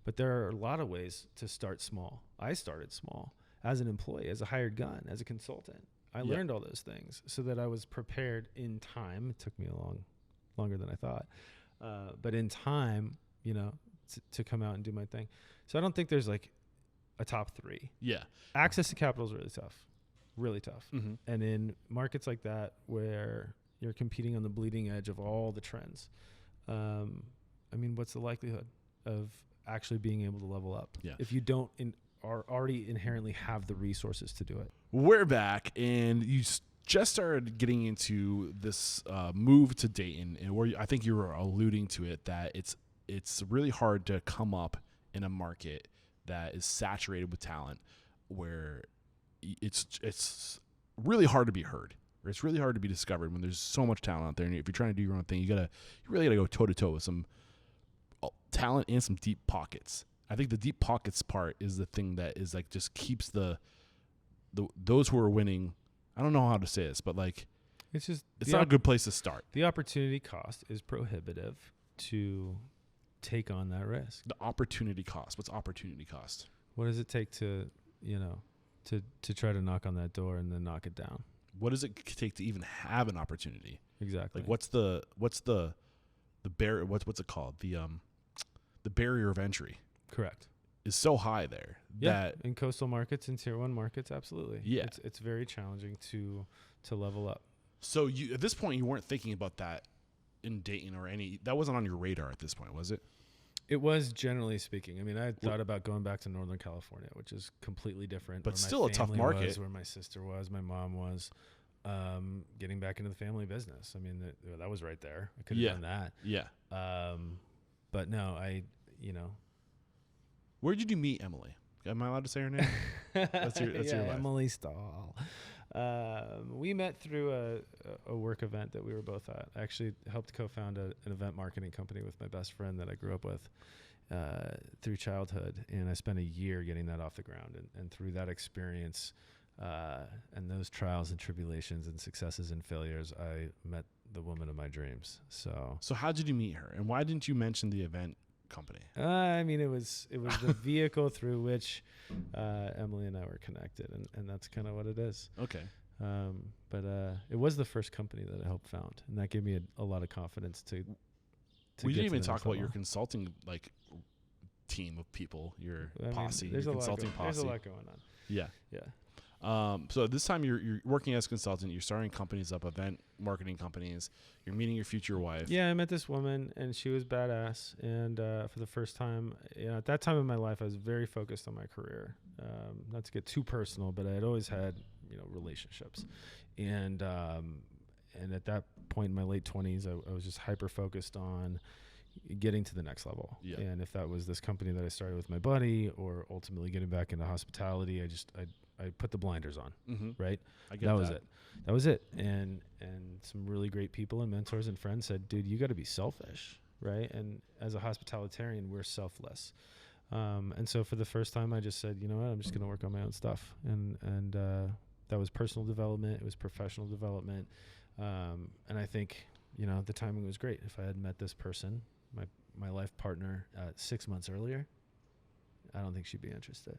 But there are a lot of ways to start small. I started small as an employee, as a hired gun, as a consultant. I learned all those things so that I was prepared in time. It took me longer than I thought. But in time, to come out and do my thing. So I don't think there's a top three. Yeah. Access to capital is really tough. Mm-hmm. And in markets like that where you're competing on the bleeding edge of all the trends, what's the likelihood of actually being able to level up if you don't already inherently have the resources to do it? We're back, and you just started getting into this move to Dayton, and where I think you were alluding to it, that it's really hard to come up in a market that is saturated with talent, where it's really hard to be heard, or it's really hard to be discovered when there's so much talent out there. And if you're trying to do your own thing, you really gotta go toe to toe with some talent and some deep pockets. I think the deep pockets part is the thing that is just keeps those who are winning. I don't know how to say this, but it's not a good place to start. The opportunity cost is prohibitive to take on that risk. The opportunity cost. What's opportunity cost? What does it take to try to knock on that door and then knock it down? what does it take to even have an opportunity? Exactly. Like what's the barrier? What's it called? The barrier of entry. Correct. Is so high there that in coastal markets and tier 1 markets, absolutely. Yeah. It's very challenging to level up. So you at this point you weren't thinking about that in Dayton or that wasn't on your radar at this point, was it? It was, generally speaking. I mean, I had thought about going back to Northern California, which is completely different. But where still my a tough family market. was, where my sister was, my mom was. Getting back into the family business. I mean, that was right there. I could have done that. Yeah. But no, Where did you meet Emily? Am I allowed to say her name? That's your wife. Emily Stahl. We met through a work event that we were both at. I actually helped co-found an event marketing company with my best friend that I grew up with through childhood, and I spent a year getting that off the ground. And through that experience and those trials and tribulations and successes and failures, I met the woman of my dreams. So how did you meet her, and why didn't you mention the event company? I mean, it was the vehicle through which Emily and I were connected, and that's kind of what it is. Okay. But it was the first company that I helped found, and that gave me a lot of confidence to we get didn't even to the talk next about level. your consulting your people, your posse, there's your a lot consulting posse. There's a lot going on. Yeah. Yeah. So this time you're working as a consultant, you're starting companies up, event marketing companies, you're meeting your future wife. Yeah, I met this woman, and she was badass. And for the first time, at that time in my life, I was very focused on my career. Not to get too personal, but I had always had relationships, and at that point in my late 20s, I was just hyper focused on getting to the next level. Yeah. And if that was this company that I started with my buddy, or ultimately getting back into hospitality, I put the blinders on. Mm-hmm. Right. I get That was it. And some really great people and mentors and friends said, dude, you got to be selfish. Right. And as a hospitalitarian, we're selfless. And so for the first time, I just said, you know what, I'm just going to work on my own stuff. And that was personal development. It was professional development. And I think, the timing was great. If I had met this person, my life partner, 6 months earlier, I don't think she'd be interested,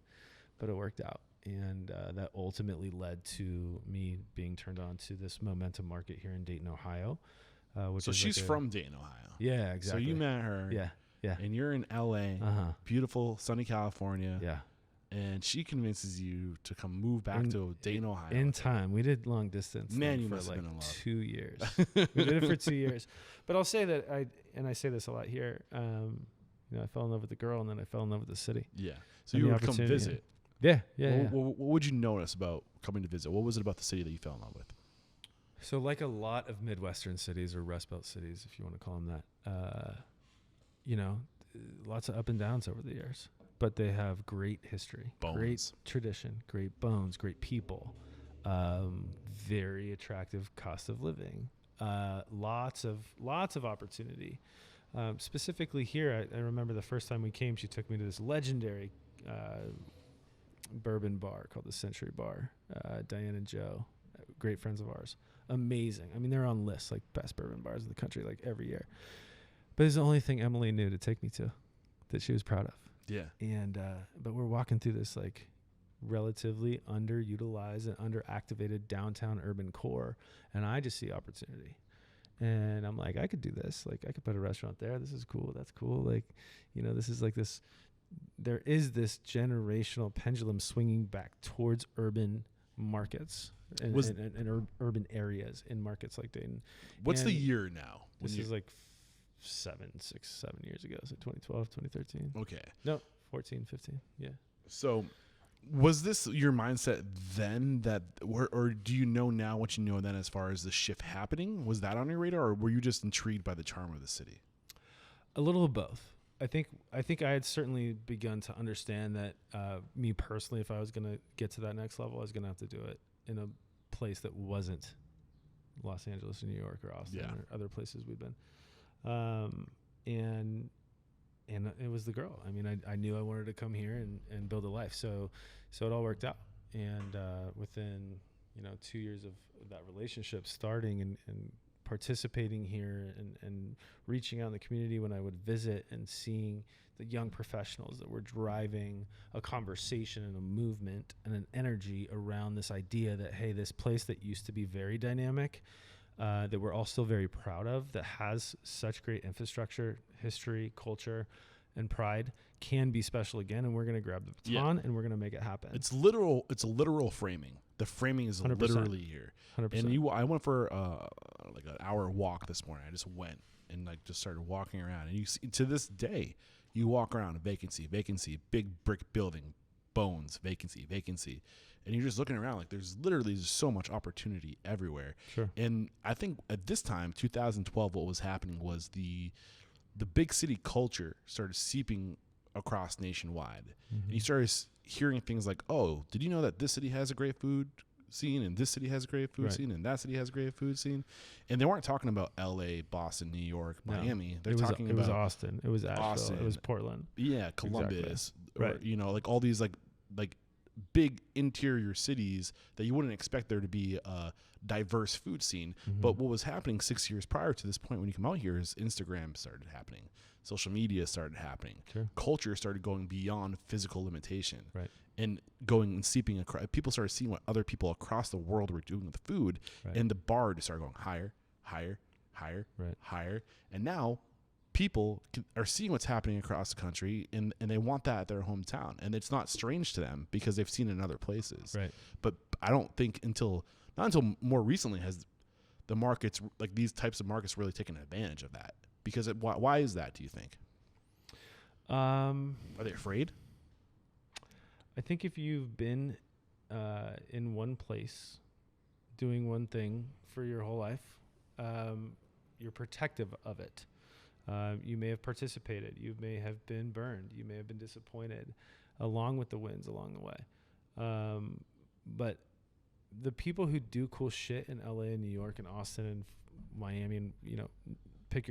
but it worked out. And that ultimately led to me being turned on to this momentum market here in Dayton, Ohio. So she's from Dayton, Ohio. Yeah, exactly. So you met her. Yeah. And you're in LA, beautiful, sunny California. Yeah. And she convinces you to come move back to Dayton, Ohio. In time. We did long distance. Man, you for must have like been in love. 2 years. We did it for 2 years. But I'll say that I say this a lot here. I fell in love with the girl, and then I fell in love with the city. Yeah. So and you would come visit. Yeah. What would you notice about coming to visit? What was it about the city that you fell in love with? So like a lot of Midwestern cities, or Rust Belt cities, if you want to call them that, lots of up and downs over the years, but they have great history, great tradition, great bones, great people, very attractive cost of living, lots of opportunity. Specifically here, I remember the first time we came, she took me to this legendary bourbon bar called the Century Bar. Diane and Joe, great friends of ours. Amazing. I mean, they're on lists like best bourbon bars in the country, like every year. But it's the only thing Emily knew to take me to, that she was proud of. Yeah. And but we're walking through this like relatively underutilized and underactivated downtown urban core, and I just see opportunity. And I'm like, I could do this. Like, I could put a restaurant there. This is cool. That's cool. Like, this is like this. There is this generational pendulum swinging back towards urban markets and urban areas in markets like Dayton. What's the year now? This is like 7 years ago. So 2012, 2013. Okay. No, 14, 15. Yeah. So was this your mindset then, or do you know now what you know then as far as the shift happening? Was that on your radar, or were you just intrigued by the charm of the city? A little of both. I think I had certainly begun to understand that me personally, if I was going to get to that next level, I was going to have to do it in a place that wasn't Los Angeles or New York or Austin or other places we've been. And it was the girl. I mean, I knew I wanted to come here and build a life. So it all worked out. And within 2 years of that relationship starting and participating here and reaching out in the community when I would visit and seeing the young professionals that were driving a conversation and a movement and an energy around this idea that, hey, this place that used to be very dynamic, that we're all still very proud of, that has such great infrastructure, history, culture, and pride, can be special again, and we're going to grab the baton and we're going to make it happen. It's a literal framing. The framing is 100%. literally here. 100%. And I went for like an hour walk this morning. I just went and like just started walking around, and you see, to this day, you walk around, vacancy, big brick building, bones, vacancy, and you're just looking around like there's literally just so much opportunity everywhere. Sure. And I think at this time, 2012, what was happening was the big city culture started seeping across nationwide. And you started hearing things like, oh, did you know that this city has a great food scene, and this city has a great food scene, and that city has a great food scene? And they weren't talking about LA, Boston, New York, Miami. They're talking about it was Austin, it was Asheville, it was Portland. Yeah, Columbus. Exactly. Or, you know, like all these like big interior cities that you wouldn't expect there to be a diverse food scene. But what was happening 6 years prior to this point when you come out here is Instagram started happening. Social media started happening. Sure. Culture started going beyond physical limitation. Right. And going and seeping across. People started seeing what other people across the world were doing with the food. Right. And the bar just started going higher, higher. And now people are seeing what's happening across the country, and they want that at their hometown. And it's not strange to them because they've seen it in other places. Right. But I don't think not until more recently has the markets, like these types of markets, really taken advantage of that. Because why is that, do you think? Are they afraid? I think if you've been in one place doing one thing for your whole life, you're protective of it. You may have participated. You may have been burned. You may have been disappointed along with the wins along the way. But the people who do cool shit in LA and New York and Austin and Miami and, you know, pick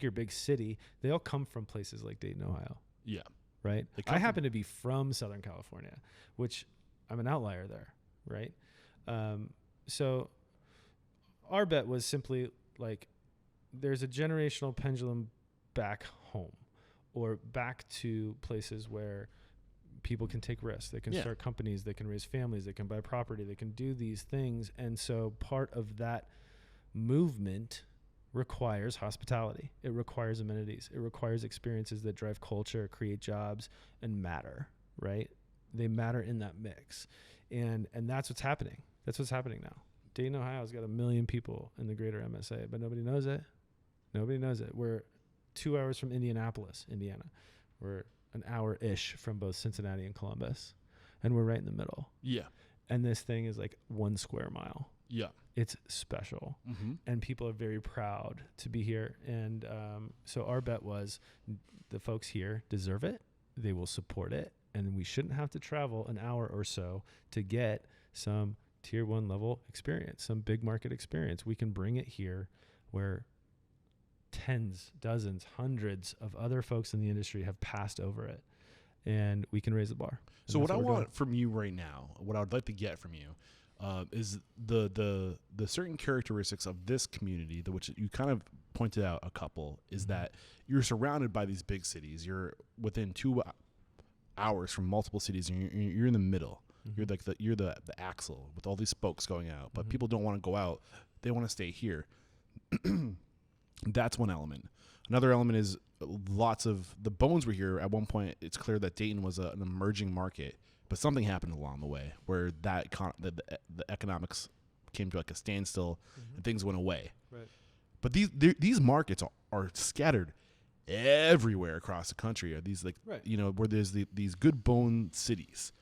your big city, they all come from places like Dayton, Ohio. Yeah. Right? I happen to be from Southern California, which I'm an outlier there, right? So our bet was simply like, there's a generational pendulum back home or back to places where people can take risks. They can start companies, they can raise families, they can buy property, they can do these things. And so part of that movement requires hospitality. It requires amenities. It requires experiences that drive culture, create jobs, and matter, right? They matter in that mix. And that's what's happening. That's what's happening now. Dayton, Ohio's got 1 million people in the greater MSA, but nobody knows it. Nobody knows it. We're 2 hours from Indianapolis, Indiana. We're an hour-ish from both Cincinnati and Columbus. And we're right in the middle. Yeah. And this thing is like 1 square mile. Yeah. It's special. And people are very proud to be here. And so our bet was the folks here deserve it. They will support it. And we shouldn't have to travel an hour or so to get some tier 1 level experience, some big market experience. We can bring it here where tens, dozens, hundreds of other folks in the industry have passed over it. And we can raise the bar. So what I want from you right now, what I would like to get from you, is the certain characteristics of this community, which you kind of pointed out a couple, is that you're surrounded by these big cities. You're within 2 hours from multiple cities, and you're in the middle. You're like you're the axle with all these spokes going out, but people don't want to go out. They want to stay here. That's one element. Another element is lots of the bones were here. At one point, it's clear that Dayton was an emerging market, but something happened along the way where the economics came to like a standstill and things went away. Right. But these markets are scattered everywhere across the country. Are these like you know, where there's these good bone cities.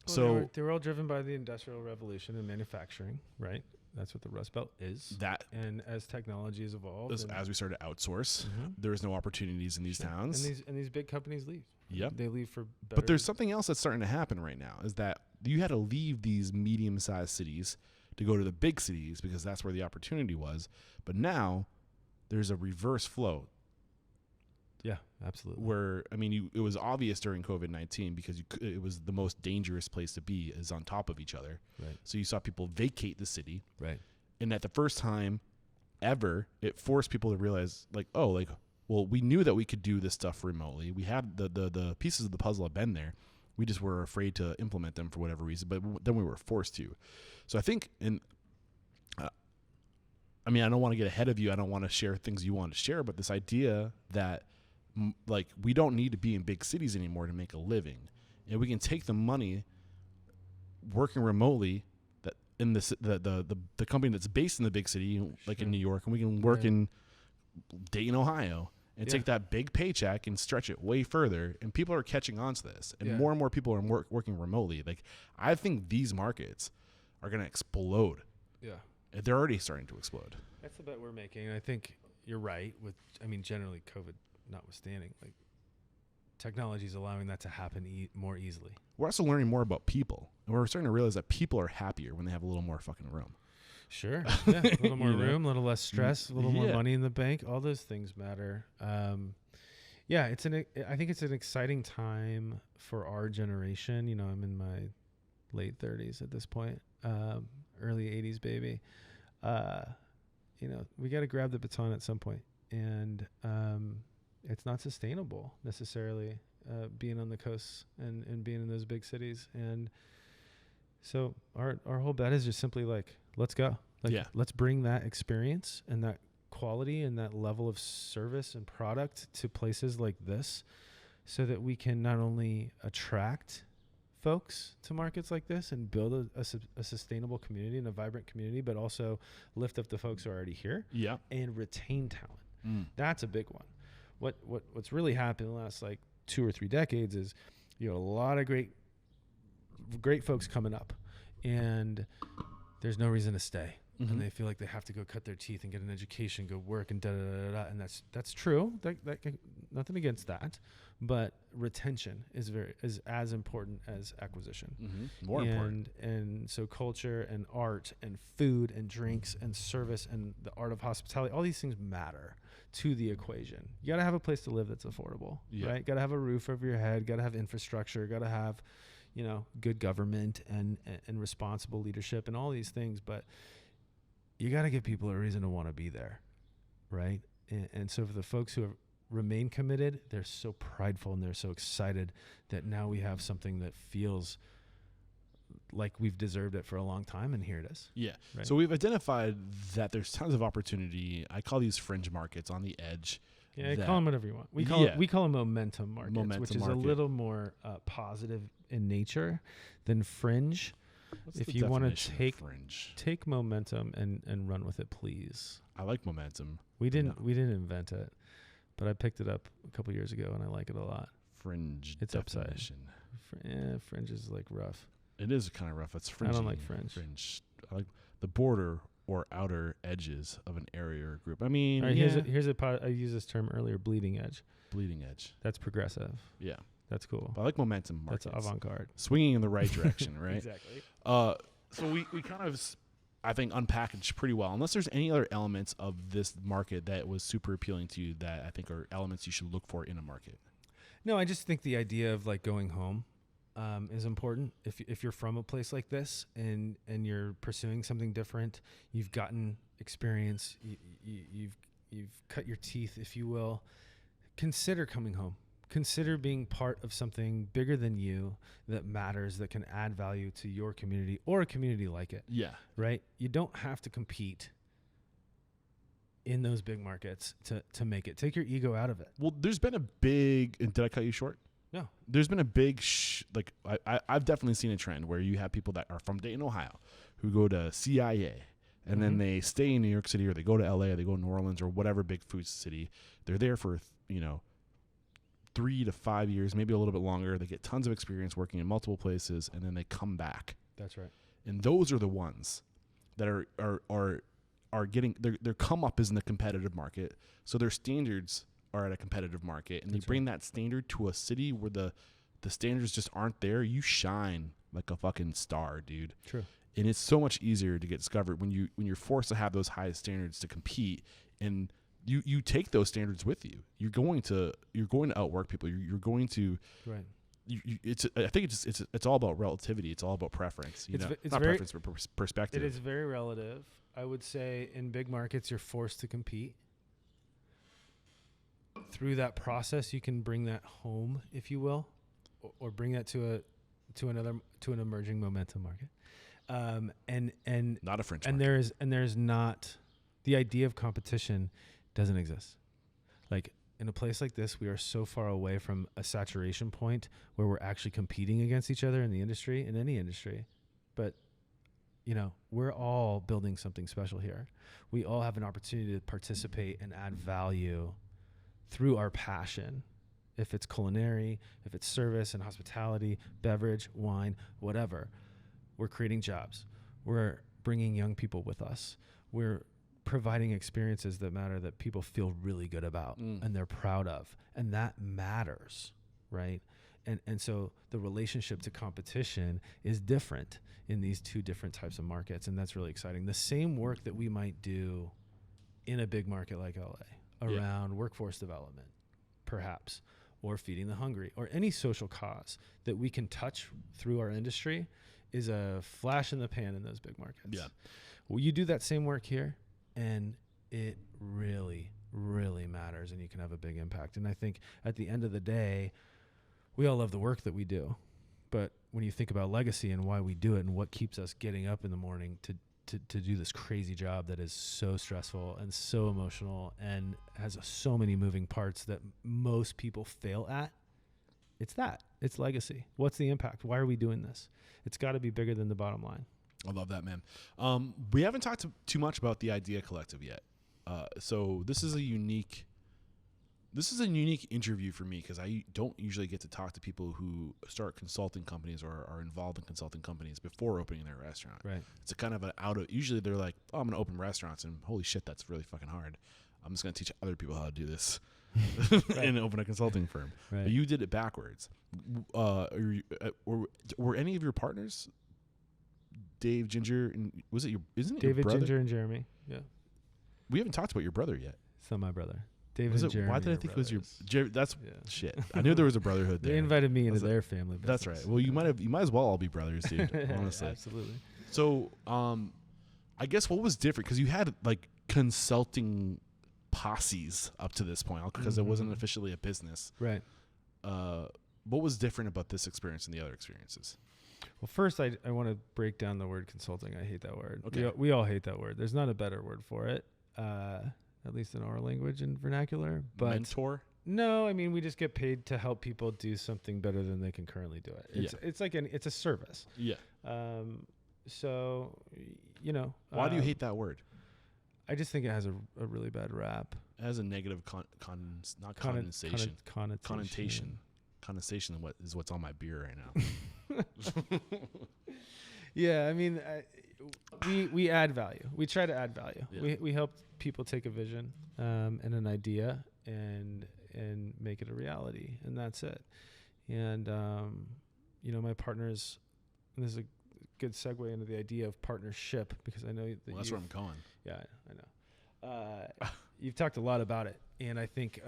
Well, so they were all driven by the Industrial Revolution and manufacturing, right? That's what the Rust Belt is. And as technology has evolved, as we started to outsource, there was no opportunities in these towns. And these big companies leave. Yep. They leave for better. But there's something else that's starting to happen right now, is that you had to leave these medium-sized cities to go to the big cities because that's where the opportunity was. But now there's a reverse flow. Yeah, absolutely. Where, I mean, it was obvious during COVID-19 because it was the most dangerous place to be is on top of each other. Right. So you saw people vacate the city. Right. And at the first time, However, it forced people to realize, like, oh, like, well, we knew that we could do this stuff remotely. We had the pieces of the puzzle have been there. We just were afraid to implement them for whatever reason, but then we were forced to. So I think, I mean, I don't want to get ahead of you. I don't want to share things you want to share, but this idea that, like, we don't need to be in big cities anymore to make a living, and we can take the money working remotely that in the company that's based in the big city, like in New York, and we can work in Dayton, Ohio, and take that big paycheck and stretch it way further. And people are catching on to this, and more people are working remotely. Like, I think these markets are going to explode. Yeah. They're already starting to explode. That's the bet we're making. And I think you're right with, I mean, generally COVID notwithstanding, like, technology is allowing that to happen more easily. We're also learning more about people, and we're starting to realize that people are happier when they have a little more fucking room. Sure. Yeah. A little more room, a little less stress, a little more money in the bank. All those things matter. Yeah, I think it's an exciting time for our generation. You know, I'm in my late 30s at this point, early 80s baby. You know, we got to grab the baton at some point, and it's not sustainable necessarily being on the coast and being in those big cities. And so our whole bet is just simply like, let's go. Like, let's bring that experience and that quality and that level of service and product to places like this, so that we can not only attract folks to markets like this and build a sustainable community and a vibrant community, but also lift up the folks who are already here and retain talent. That's a big one. What's really happened in the last like 2 or 3 decades is, you know, a lot of great folks coming up, and there's no reason to stay. And they feel like they have to go cut their teeth and get an education, go work, and and that's true. That nothing against that, but retention is as important as acquisition. More important. And so culture and art and food and drinks and service and the art of hospitality, all these things matter to the equation. You got to have a place to live that's affordable, right? Got to have a roof over your head. Got to have infrastructure. Got to have, you know, good government and responsible leadership and all these things, but you got to give people a reason to want to be there, right? And so for the folks who have remained committed, they're so prideful and they're so excited that now we have something that feels like we've deserved it for a long time, and here it is. Yeah. Right? So we've identified that there's tons of opportunity. I call these fringe markets on the edge. Yeah, call them whatever you want. We call them momentum markets, which is a little more positive in nature than fringe. What's if you want to take momentum and run with it, please. I like momentum. We didn't invent it, but I picked it up a couple years ago and I like it a lot. Fringe. It's definition. Upside. Fringe is like rough. It is kind of rough. It's fringe. I don't like fringe. I like the border or outer edges of an area or group. I mean, right, here's I used this term earlier. Bleeding edge. Bleeding edge. That's progressive. Yeah. That's cool. But I like momentum markets. That's avant-garde. Swinging in the right direction, right? Exactly. So we kind of, I think, unpackaged pretty well. Unless there's any other elements of this market that was super appealing to you that I think are elements you should look for in a market. No, I just think the idea of like going home is important. If you're from a place like this and you're pursuing something different, you've gotten experience, you've cut your teeth, if you will, consider coming home. Consider being part of something bigger than you that matters, that can add value to your community or a community like it. Yeah. Right? You don't have to compete in those big markets to make it. Take your ego out of it. Well, there's been a big... Did I cut you short? No. There's been a big... I've definitely seen a trend where you have people that are from Dayton, Ohio, who go to CIA, and then they stay in New York City, or they go to LA, or they go to New Orleans, or whatever big food city. They're there for, 3 to 5 years, maybe a little bit longer. They get tons of experience working in multiple places, and then they come back. That's right. And those are the ones that are getting their come up is in the competitive market. So their standards are at a competitive market, and they bring that standard to a city where the standards just aren't there. You shine like a fucking star, dude. True. And it's so much easier to get discovered when you're forced to have those high standards to compete, and you take those standards with you. You're going to outwork people. You're going to I think it's all about relativity. It's all about preference. You know, not preference, but perspective. It is very relative. I would say in big markets, you're forced to compete. Through that process, you can bring that home, if you will, or bring that to an emerging momentum market. And not a French and market. there's not the idea of competition doesn't exist. Like in a place like this, we are so far away from a saturation point where we're actually competing against each other in the industry, in any industry. But you know, we're all building something special here. We all have an opportunity to participate and add value through our passion. If it's culinary, if it's service and hospitality, beverage, wine, whatever, we're creating jobs. We're bringing young people with us. We're providing experiences that matter, that people feel really good about and they're proud of. And that matters, right? And so the relationship to competition is different in these two different types of markets. And that's really exciting. The same work that we might do in a big market like LA around workforce development, perhaps, or feeding the hungry, or any social cause that we can touch through our industry is a flash in the pan in those big markets. Yeah. Well, you do that same work here, and it really, really matters, and you can have a big impact. And I think at the end of the day, we all love the work that we do. But when you think about legacy and why we do it and what keeps us getting up in the morning to do this crazy job that is so stressful and so emotional and has so many moving parts that most people fail at, it's legacy. What's the impact? Why are we doing this? It's got to be bigger than the bottom line. I love that, man. We haven't talked too much about the Idea Collective yet. So this is a unique interview for me because I don't usually get to talk to people who start consulting companies or are involved in consulting companies before opening their restaurant. Right. It's a kind of usually they're like, oh, I'm going to open restaurants, and holy shit, that's really fucking hard. I'm just going to teach other people how to do this and open a consulting firm. Right. But you did it backwards. Were any of your partners Dave, Ginger, and isn't it David, your brother? Ginger, and Jeremy? Yeah. We haven't talked about your brother yet. It's not my brother. David and Jeremy. Why did I think it was your? That's shit. I knew there was a brotherhood there. They invited me into their family business. That's right. Well, you might as well all be brothers, dude. Honestly, absolutely. So, I guess what was different because you had like consulting posses up to this point because it wasn't officially a business, right? What was different about this experience and the other experiences? Well, first, I want to break down the word consulting. I hate that word. Okay. We all hate that word. There's not a better word for it, at least in our language and vernacular. But mentor? No, I mean, we just get paid to help people do something better than they can currently do it. It's like it's a service. Yeah. So, you know. Why do you hate that word? I just think it has a really bad rap. It has a negative connotation. Condensation is what's on my beer right now. Yeah, I mean, we add value. We try to add value. Yeah. We help people take a vision and an idea and make it a reality, and that's it. And you know, my partners, and this is a good segue into the idea of partnership because I know that that's where I'm going. Yeah, I know. You've talked a lot about it, and I think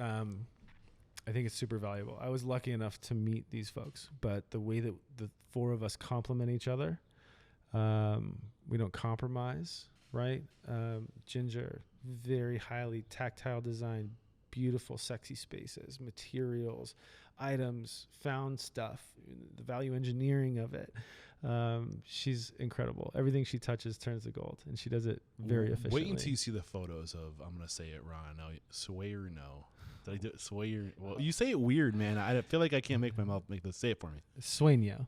it's super valuable. I was lucky enough to meet these folks, but the way that the four of us complement each other, we don't compromise, right? Ginger, very highly tactile design, beautiful, sexy spaces, materials, items, found stuff, the value engineering of it. She's incredible. Everything she touches turns to gold, and she does it very efficiently. Wait until you see the photos of, I'm going to say it wrong now, Sawyer no. Did I do it? Sawyer? Well, you say it weird, man. I feel like I can't make my mouth make this. Say it for me. Sueño.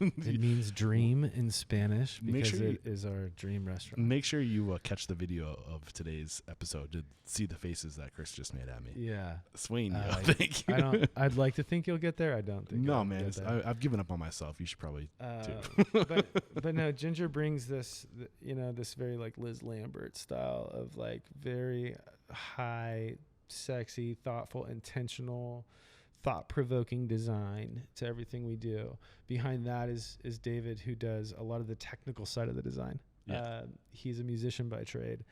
It means dream in Spanish because it is our dream restaurant. Make sure you catch the video of today's episode to see the faces that Chris just made at me. Yeah. Sueño. Thank you. I'd like to think you'll get there. I don't think. No, man. I've given up on myself. You should probably too. but no, Ginger brings this, this very like Liz Lambert style of like very high, sexy, thoughtful, intentional, thought-provoking design to everything we do. Behind that is David, who does a lot of the technical side of the design. Yeah. He's a musician by trade.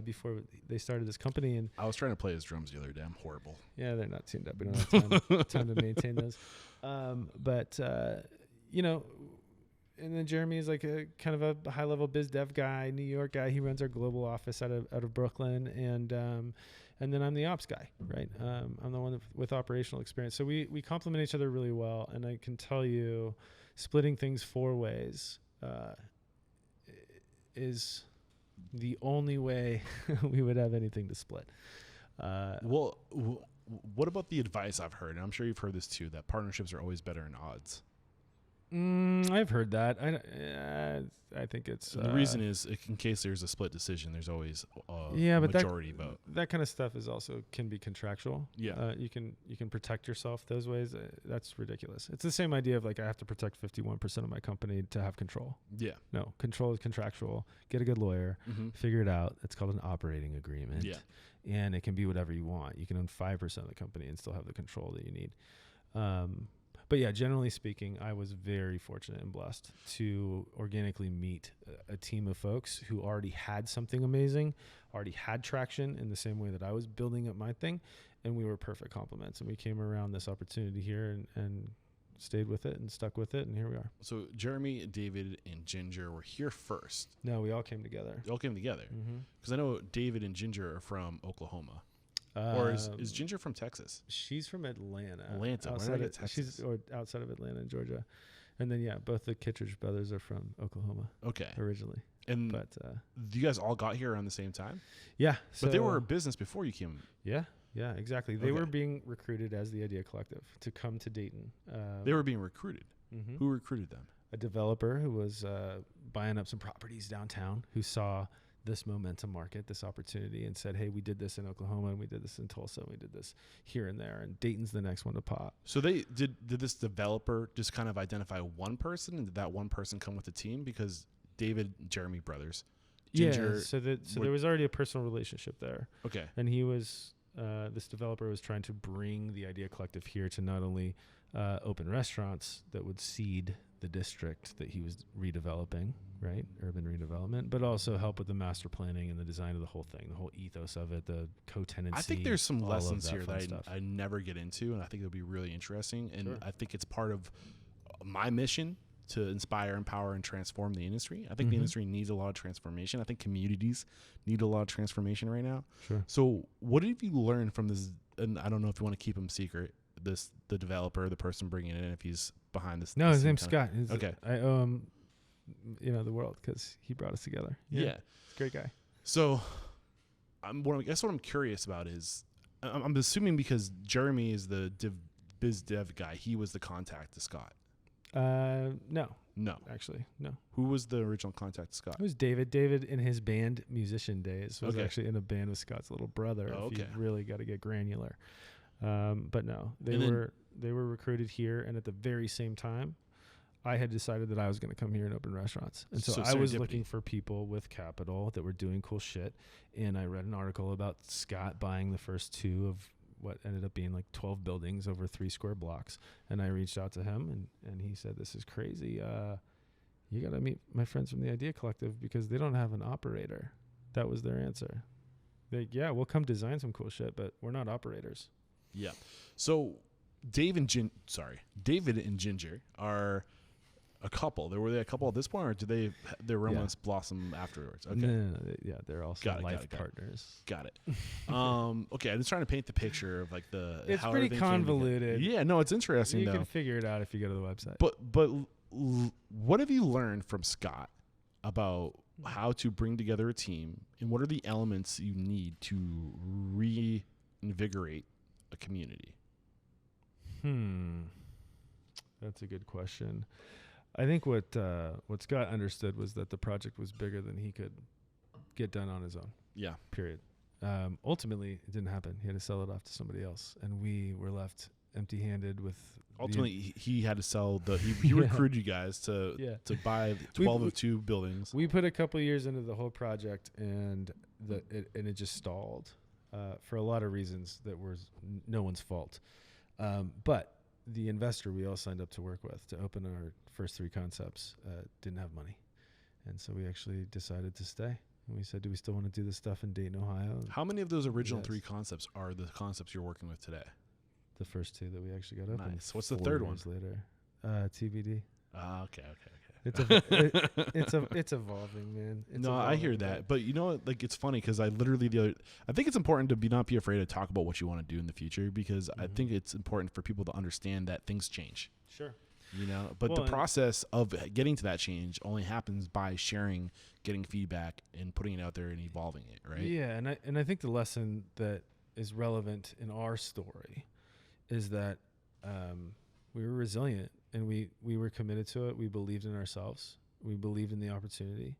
before they started this company. And I was trying to play his drums the other day. I'm horrible. yeah, they're not tuned up. We don't have time to maintain those. But you know, and then Jeremy is like a kind of a high level biz dev guy, New York guy. He runs our global office out of Brooklyn, and then I'm the ops guy, right? I'm the one with operational experience. So we complement each other really well. And I can tell you, splitting things 4 ways is the only way we would have anything to split. Well, what about the advice I've heard? And I'm sure you've heard this too, that partnerships are always better in odds. I've heard that. I think it's the reason is in case there's a split decision, there's always a but majority vote. That kind of stuff is also can be contractual. Yeah, you can protect yourself those ways. That's ridiculous. It's the same idea of like I have to protect 51% of my company to have control. Yeah, no, control is contractual. Get a good lawyer, figure it out. It's called an operating agreement. Yeah, and it can be whatever you want. You can own 5% of the company and still have the control that you need. But yeah, generally speaking, I was very fortunate and blessed to organically meet a team of folks who already had something amazing, already had traction in the same way that I was building up my thing, and we were perfect complements. And we came around this opportunity here and stayed with it and stuck with it, and here we are. So Jeremy, David, and Ginger were here first. No, we all came together. They all came together because I know David and Ginger are from Oklahoma. Or is Ginger from Texas? She's from Atlanta. Texas? Or outside of Atlanta in Georgia. And then, yeah, both the Kittredge brothers are from Oklahoma. Okay. Originally. But you guys all got here around the same time? Yeah. But they were a business before you came. Yeah, exactly. They were being recruited as the Idea Collective to come to Dayton. They were being recruited. Who recruited them? A developer who was buying up some properties downtown who saw this momentum market, this opportunity, and said, hey, we did this in Oklahoma, and we did this in Tulsa, and we did this here and there, and Dayton's the next one to pop. So they did this developer just kind of identify one person, and did that one person come with the team? Because David, Jeremy brothers. Ginger, so there was already a personal relationship there. Okay. And he was, this developer was trying to bring the Idea Collective here to not only open restaurants that would seed the district that he was redeveloping, right? Urban redevelopment, but also help with the master planning and the design of the whole thing, the whole ethos of it, the co-tenancy. I think there's some lessons here that I never get into, and I think it'll be really interesting. And I think it's part of my mission to inspire, empower, and transform the industry. I think the industry needs a lot of transformation. I think communities need a lot of transformation right now. Sure. So what have you learned from this? And I don't know if you want to keep them secret, the developer, the person bringing it in, if he's behind this. No, his name's Scott. Okay. I owe him, the world, because he brought us together. Yeah. He's a great guy. So I guess what I'm curious about is, I'm assuming because Jeremy is the biz dev guy, he was the contact to Scott. No, actually, no. Who was the original contact to Scott? It was David. David in his band musician days was actually in a band with Scott's little brother. Oh, if you really got to get granular. But no, they were recruited here, and at the very same time, I had decided that I was going to come here and open restaurants. And so I was looking for people with capital that were doing cool shit. And I read an article about Scott buying the first 2 of what ended up being like 12 buildings over 3 square blocks. And I reached out to him, and he said, this is crazy. You got to meet my friends from the Idea Collective because they don't have an operator. That was their answer. Like, yeah, we'll come design some cool shit, but we're not operators. Yeah. So David and Ginger are a couple. Were they a couple at this point, or did their romance blossom afterwards? Okay. No, they're also life partners. Got it. Okay, I'm just trying to paint the picture of like it's pretty convoluted. Yeah, no, it's interesting. You can figure it out if you go to the website. But what have you learned from Scott about how to bring together a team, and what are the elements you need to reinvigorate a community? That's a good question. I think what Scott understood was that the project was bigger than he could get done on his own. Yeah. Period. Ultimately, it didn't happen. He had to sell it off to somebody else, and we were left empty-handed with. Ultimately, he had to sell he recruited you guys to buy 12 of 2 buildings. We put a couple years into the whole project, and it just stalled for a lot of reasons that were no one's fault. But the investor we all signed up to work with to open our first 3 concepts didn't have money, and so we actually decided to stay And we said, do we still want to do this stuff in Dayton, Ohio? How many of those original Yes. 3 concepts are the concepts you're working with today? The first 2 that we actually got open. Nice. What's the third one? Later. TBD. Okay. It's evolving, man. It's I hear evolving, that, but you know what? Like, it's funny because I think it's important to not be afraid to talk about what you want to do in the future, because I think it's important for people to understand that things change. Sure. You know, but the process of getting to that change only happens by sharing, getting feedback, and putting it out there and evolving it, right? Yeah, and I think the lesson that is relevant in our story is that we were resilient, and we were committed to it. We believed in ourselves. We believed in the opportunity.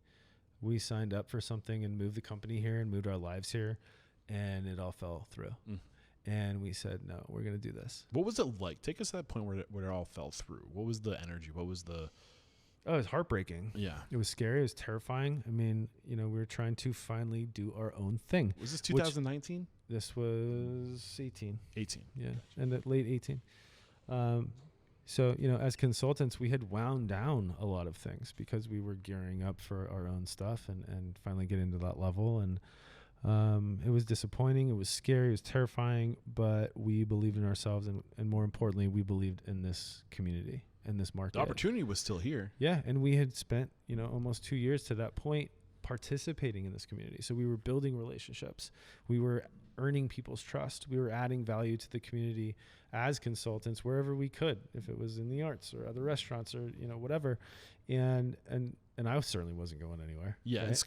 We signed up for something and moved the company here and moved our lives here, and it all fell through. And we said, no, we're going to do this. What was it like? Take us to that point where it all fell through. What was the energy? What was the... Oh, it was heartbreaking. Yeah. It was scary. It was terrifying. I mean, we were trying to finally do our own thing. Was this 2019? This was 18. 18. Yeah, and late 18. So, as consultants, we had wound down a lot of things because we were gearing up for our own stuff and finally getting to that level. And it was disappointing. It was scary. It was terrifying. But we believed in ourselves. And more importantly, we believed in this community and this market. The opportunity was still here. Yeah. And we had spent, almost 2 years to that point participating in this community. So we were building relationships. We were earning people's trust. We were adding value to the community as consultants wherever we could, if it was in the arts or other restaurants or whatever. And I certainly wasn't going anywhere. Yeah. Right? And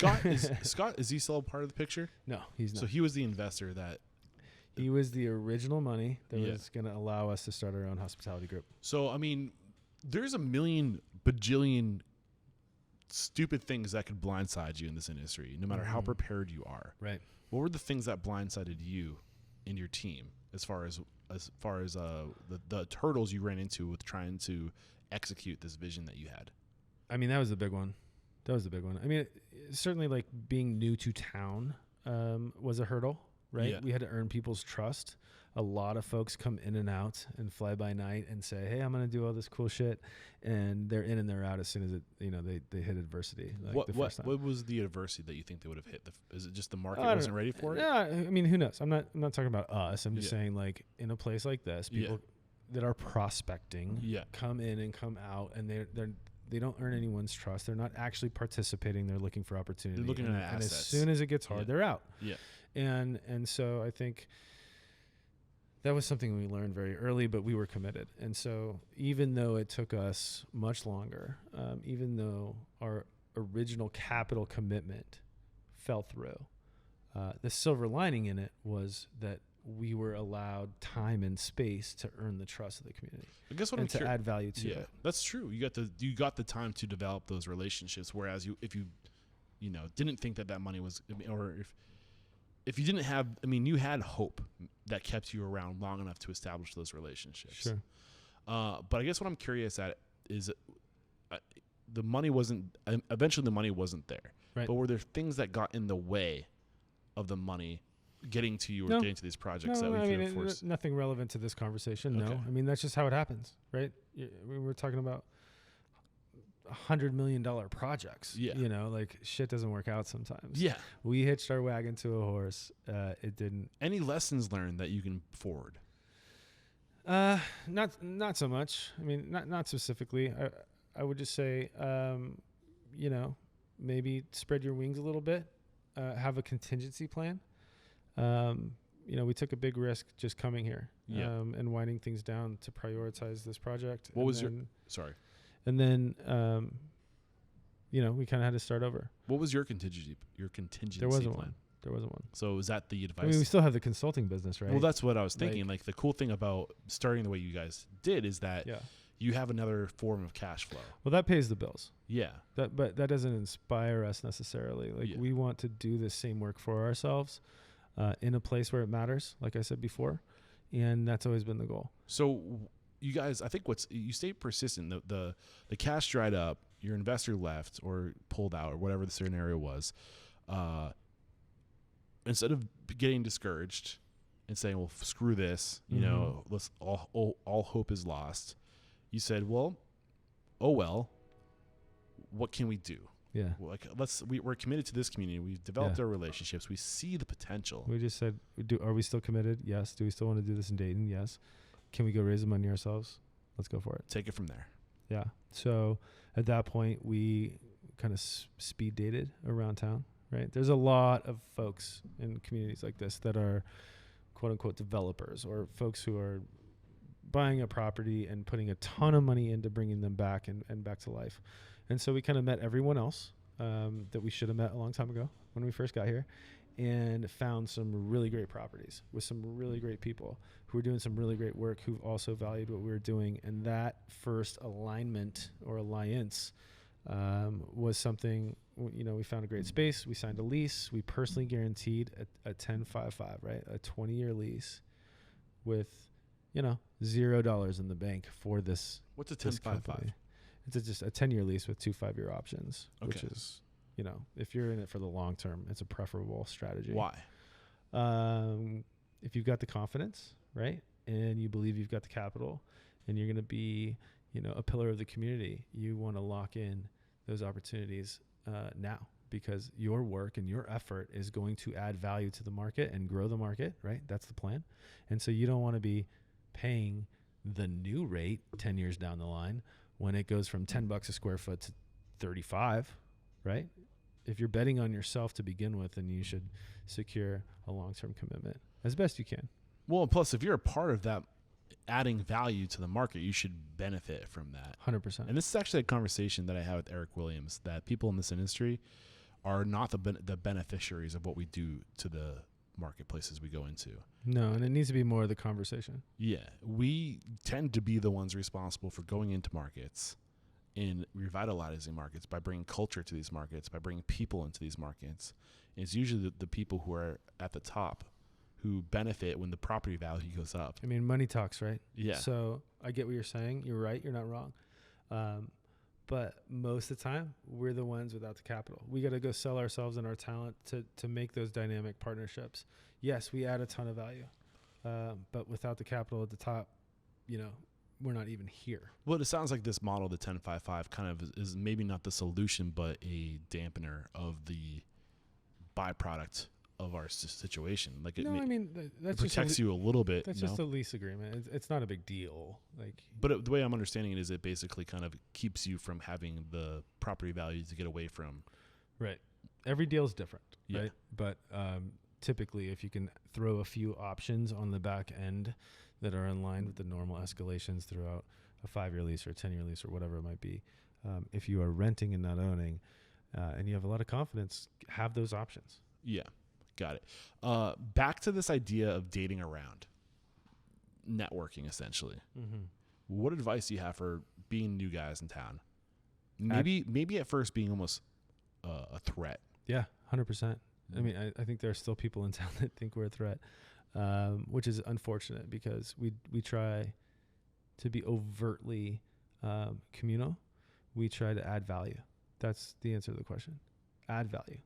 Scott is he still a part of the picture? No, he's not. So he was the investor that... He was the original money that was going to allow us to start our own hospitality group. So, I mean, there's a million bajillion stupid things that could blindside you in this industry, no matter how prepared you are. Right. What were the things that blindsided you and your team as far as the hurdles you ran into with trying to execute this vision that you had? I mean, that was the big one. I mean, certainly like being new to town was a hurdle, right? Yeah. We had to earn people's trust. A lot of folks come in and out and fly by night and say, hey, I'm going to do all this cool shit. And they're in and they're out as soon as they hit adversity. Like What was the adversity that you think they would have hit? Is it just the market wasn't ready for it? Yeah, I mean, who knows? I'm not talking about us. I'm just saying, like, in a place like this, people that are prospecting come in and come out, and they don't earn anyone's trust. They're not actually participating. They're looking for opportunity. They're looking at assets. And as soon as it gets hard, they're out. Yeah. And so I think that was something we learned very early, but we were committed. And so even though it took us much longer, even though our original capital commitment fell through, the silver lining in it was that we were allowed time and space to earn the trust of the community. I guess what and to add value to it. That's true. You got the time to develop those relationships. Whereas if you didn't think that money was, or if you didn't have, I mean, you had hope that kept you around long enough to establish those relationships. Sure. But I guess what I'm curious at is the money wasn't, eventually the money wasn't there. Right. But were there things that got in the way of the money getting to you or getting to these projects that we could enforce? Nothing relevant to this conversation. Okay. No, I mean, that's just how it happens, right? We're talking about $100 million projects. Yeah. Like shit doesn't work out sometimes. Yeah. We hitched our wagon to a horse. It didn't. Any lessons learned that you can forward? Not so much. I mean, not specifically. I would just say, maybe spread your wings a little bit. Have a contingency plan. We took a big risk just coming here. And winding things down to prioritize this project. What was sorry. And then, we kind of had to start over. What was your contingency There wasn't plan? There wasn't one. So is that the advice? I mean, we still have the consulting business, right? Well, that's what I was thinking. Like the cool thing about starting the way you guys did is that you have another form of cash flow. Well, that pays the bills. Yeah. But that doesn't inspire us necessarily. Like we want to do the same work for ourselves in a place where it matters, like I said before. And that's always been the goal. So you guys, I think you stayed persistent. The cash dried up, your investor left or pulled out or whatever the scenario was. Instead of getting discouraged and saying, well, screw this, let's all hope is lost. You said, well, what can we do? Yeah. Like we're committed to this community. We've developed our relationships. We see the potential. We just said, are we still committed? Yes. Do we still want to do this in Dayton? Yes. Can we go raise the money ourselves? Let's go for it. Take it from there. Yeah. So at that point, we kind of speed dated around town, right? There's a lot of folks in communities like this that are quote unquote developers, or folks who are buying a property and putting a ton of money into bringing them back and back to life. And so we kind of met everyone else that we should have met a long time ago when we first got here, and found some really great properties with some really great people who were doing some really great work, who also valued what we were doing. And that first alignment or alliance was something, we found a great space. We signed a lease. We personally guaranteed a 10-5-5, right? A 20-year lease with, $0 in the bank for this. What's a 10-5-5? It's just a 10-year lease with 2 5-year options, okay. Which is, if you're in it for the long term, it's a preferable strategy. Why? If you've got the confidence, right, and you believe you've got the capital, and you're going to be, a pillar of the community, you want to lock in those opportunities now, because your work and your effort is going to add value to the market and grow the market, right? That's the plan. And so you don't want to be paying the new rate 10 years down the line when it goes from $10 a square foot to 35, right? If you're betting on yourself to begin with, then you should secure a long-term commitment as best you can. Well, plus if you're a part of that adding value to the market, you should benefit from that. 100%. And this is actually a conversation that I had with Eric Williams, that people in this industry are not the beneficiaries of what we do to the marketplaces we go into. No, and it needs to be more of the conversation. Yeah. We tend to be the ones responsible for going into markets and revitalizing markets by bringing culture to these markets, by bringing people into these markets. And it's usually the people who are at the top who benefit when the property value goes up. I mean, money talks, right? Yeah. So I get what you're saying. You're right. You're not wrong. But most of the time, we're the ones without the capital. We got to go sell ourselves and our talent to make those dynamic partnerships. Yes, we add a ton of value. But without the capital at the top, we're not even here. Well, it sounds like this model, the 10-5-5, kind of is maybe not the solution, but a dampener of the byproduct of our situation. Like that it protects you a little bit. That's just a lease agreement. It's not a big deal. But the way I'm understanding it is it basically kind of keeps you from having the property value to get away from. Right. Every deal is different. Yeah. Right. But typically, if you can throw a few options on the back end that are in line with the normal escalations throughout a 5-year lease or a 10-year lease or whatever it might be, if you are renting and not owning, and you have a lot of confidence, have those options. Yeah. Got it. Back to this idea of dating around, networking, essentially. Mm-hmm. What advice do you have for being new guys in town? Maybe at first being almost a threat. Yeah, 100%. I mean, I think there are still people in town that think we're a threat, which is unfortunate because we try to be overtly communal. We try to add value. That's the answer to the question. Add value.